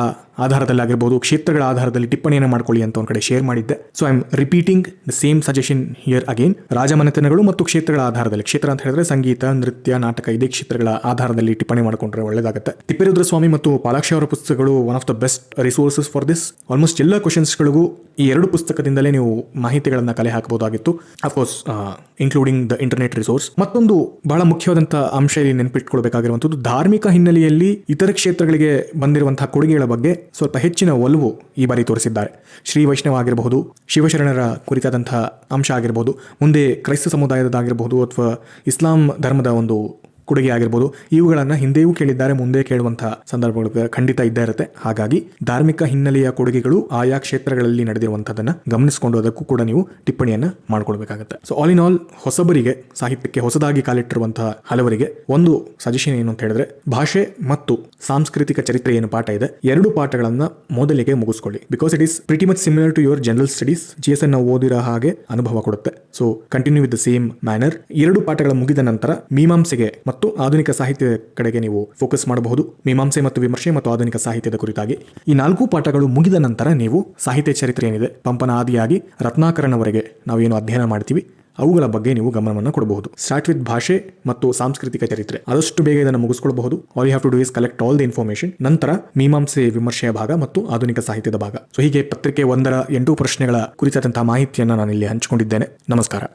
ಆಧಾರದಲ್ಲಿ ಆಗಿರ್ಬೋದು, ಕ್ಷೇತ್ರಗಳ ಆಧಾರದಲ್ಲಿ ಟಿಪ್ಪಣಿಯನ್ನು ಮಾಡ್ಕೊಳ್ಳಿ ಅಂತ ಒಂದು ಕಡೆ ಶೇರ್ ಮಾಡಿದ್ದೆ. So I am repeating the same suggestion here again. ರಾಜಮನೆತನಗಳು ಮತ್ತು ಕ್ಷೇತ್ರಗಳ ಆಧಾರದಲ್ಲಿ, ಕ್ಷೇತ್ರ ಅಂತ ಹೇಳಿದ್ರೆ ಸಂಗೀತ, ನೃತ್ಯ, ನಾಟಕ, ಇದೇ ಕ್ಷೇತ್ರಗಳ ಆಧಾರದಲ್ಲಿ ಟಿಪ್ಪಣಿ ಮಾಡಿಕೊಂಡ್ರೆ ಒಳ್ಳೆದಾಗುತ್ತೆ. ತಿಪ್ಪೇರುದ್ರಸ್ವಾಮಿ ಮತ್ತು ಪಾಲಾಕ್ಷ ಅವರ ಪುಸ್ತಕಗಳು one of the best resources for this. Almost ಎಲ್ಲ ಕ್ವಶನ್ಸ್ಗಳಿಗೂ ಈ 2 ಪುಸ್ತಕದಿಂದಲೇ ನೀವು ಮಾಹಿತಿಗಳನ್ನ ಕಲೆ ಹಾಕಬಹುದಾಗಿತ್ತು. Of course including the internet resource. ಮತ್ತೊಂದು ಬಹಳ ಮುಖ್ಯವಾದಂತಹ ಅಂಶ ಇಲ್ಲಿ ನೆನಪಿಟ್ಕೊಳ್ಬೇಕಾಗಿರುವಂತದ್ದು, ಧಾರ್ಮಿಕ ಹಿನ್ನೆಲೆಯಲ್ಲಿ ಇತರ ಕ್ಷೇತ್ರಗಳಿಗೆ ಬಂದಿರುವಂತಹ ಕೊಡುಗೆಗಳ ಬಗ್ಗೆ ಸ್ವಲ್ಪ ಹೆಚ್ಚಿನ ಒಲವು ಈ ಬಾರಿ ತೋರಿಸಿದ್ದಾರೆ. ಶ್ರೀ ವೈಷ್ಣವ ಆಗಿರಬಹುದು, ಶಿವಶರಣರ ಕುರಿತಾದಂತಹ ಅಂಶ ಆಗಿರಬಹುದು, ಮುಂದೆ ಕ್ರೈಸ್ತ ಸಮುದಾಯದಾಗಿರಬಹುದು ಅಥವಾ ಇಸ್ಲಾಂ ಧರ್ಮದ ಒಂದು ಕೊಡುಗೆ ಆಗಿರ್ಬೋದು, ಇವುಗಳನ್ನು ಹಿಂದೆಯೂ ಕೇಳಿದ್ದಾರೆ, ಮುಂದೆ ಕೇಳುವಂತಹ ಸಂದರ್ಭಗಳು ಖಂಡಿತ ಇದ್ದೇ ಇರುತ್ತೆ. ಹಾಗಾಗಿ ಧಾರ್ಮಿಕ ಹಿನ್ನೆಲೆಯ ಕೊಡುಗೆಗಳು ಆಯಾ ಕ್ಷೇತ್ರಗಳಲ್ಲಿ ನಡೆದಿರುವಂತಹದನ್ನ ಗಮನಿಸಿಕೊಂಡು ಅದಕ್ಕೂ ಕೂಡ ನೀವು ಟಿಪ್ಪಣಿಯನ್ನ ಮಾಡ್ಕೊಳ್ಬೇಕಾಗುತ್ತೆ. ಸೊ ಆಲ್ ಇನ್ ಆಲ್, ಹೊಸಬರಿಗೆ, ಸಾಹಿತ್ಯಕ್ಕೆ ಹೊಸದಾಗಿ ಕಾಲಿಟ್ಟಿರುವಂತಹ ಹಲವರಿಗೆ ಒಂದು ಸಜೆಷನ್ ಏನು ಅಂತ ಹೇಳಿದ್ರೆ, ಭಾಷೆ ಮತ್ತು ಸಾಂಸ್ಕೃತಿಕ ಚರಿತ್ರೆ ಏನು ಪಾಠ ಇದೆ, 2 ಪಾಠಗಳನ್ನ ಮೊದಲಿಗೆ ಮುಗಿಸ್ಕೊಳ್ಳಿ. Because it is pretty much similar to your general studies. GSN ನಾವು ಓದಿರೋ ಹಾಗೆ ಅನುಭವ ಕೊಡುತ್ತೆ. So continue with the same manner. 2 ಪಾಠಗಳ ಮುಗಿದ ನಂತರ ಮೀಮಾಂಸೆಗೆ ಮತ್ತು ಆಧುನಿಕ ಸಾಹಿತ್ಯದ ಕಡೆಗೆ ನೀವು ಫೋಕಸ್ ಮಾಡಬಹುದು. ಮೀಮಾಂಸೆ ಮತ್ತು ವಿಮರ್ಶೆ ಮತ್ತು ಆಧುನಿಕ ಸಾಹಿತ್ಯದ ಕುರಿತಾಗಿ ಈ 4 ಪಾಠಗಳು ಮುಗಿದ ನಂತರ ನೀವು ಸಾಹಿತ್ಯ ಚರಿತ್ರೆ ಏನಿದೆ, ಪಂಪನ ಆದಿಯಾಗಿ ರತ್ನಾಕರನವರೆಗೆ ನಾವೇನು ಅಧ್ಯಯನ ಮಾಡ್ತೀವಿ ಅವುಗಳ ಬಗ್ಗೆ ನೀವು ಗಮನವನ್ನು ಕೊಡಬಹುದು. ಸ್ಟಾರ್ಟ್ ವಿತ್ ಭಾಷೆ ಮತ್ತು ಸಾಂಸ್ಕೃತಿಕ ಚರಿತ್ರೆ. ಆದಷ್ಟು ಬೇಗ ಇದನ್ನು ಮುಗಿಸ್ಕೊಳ್ಬಹುದು. All you have to do is collect all the information. ನಂತರ ಮೀಮಾಂಸೆ ವಿಮರ್ಶೆಯ ಭಾಗ ಮತ್ತು ಆಧುನಿಕ ಸಾಹಿತ್ಯದ ಭಾಗ. ಸೊ ಹೀಗೆ ಪತ್ರಿಕೆ 1ರ 8 ಪ್ರಶ್ನೆಗಳ ಕುರಿತಾದಂತಹ ಮಾಹಿತಿಯನ್ನು ನಾನು ಇಲ್ಲಿ ಹಂಚಿಕೊಂಡಿದ್ದೇನೆ. ನಮಸ್ಕಾರ.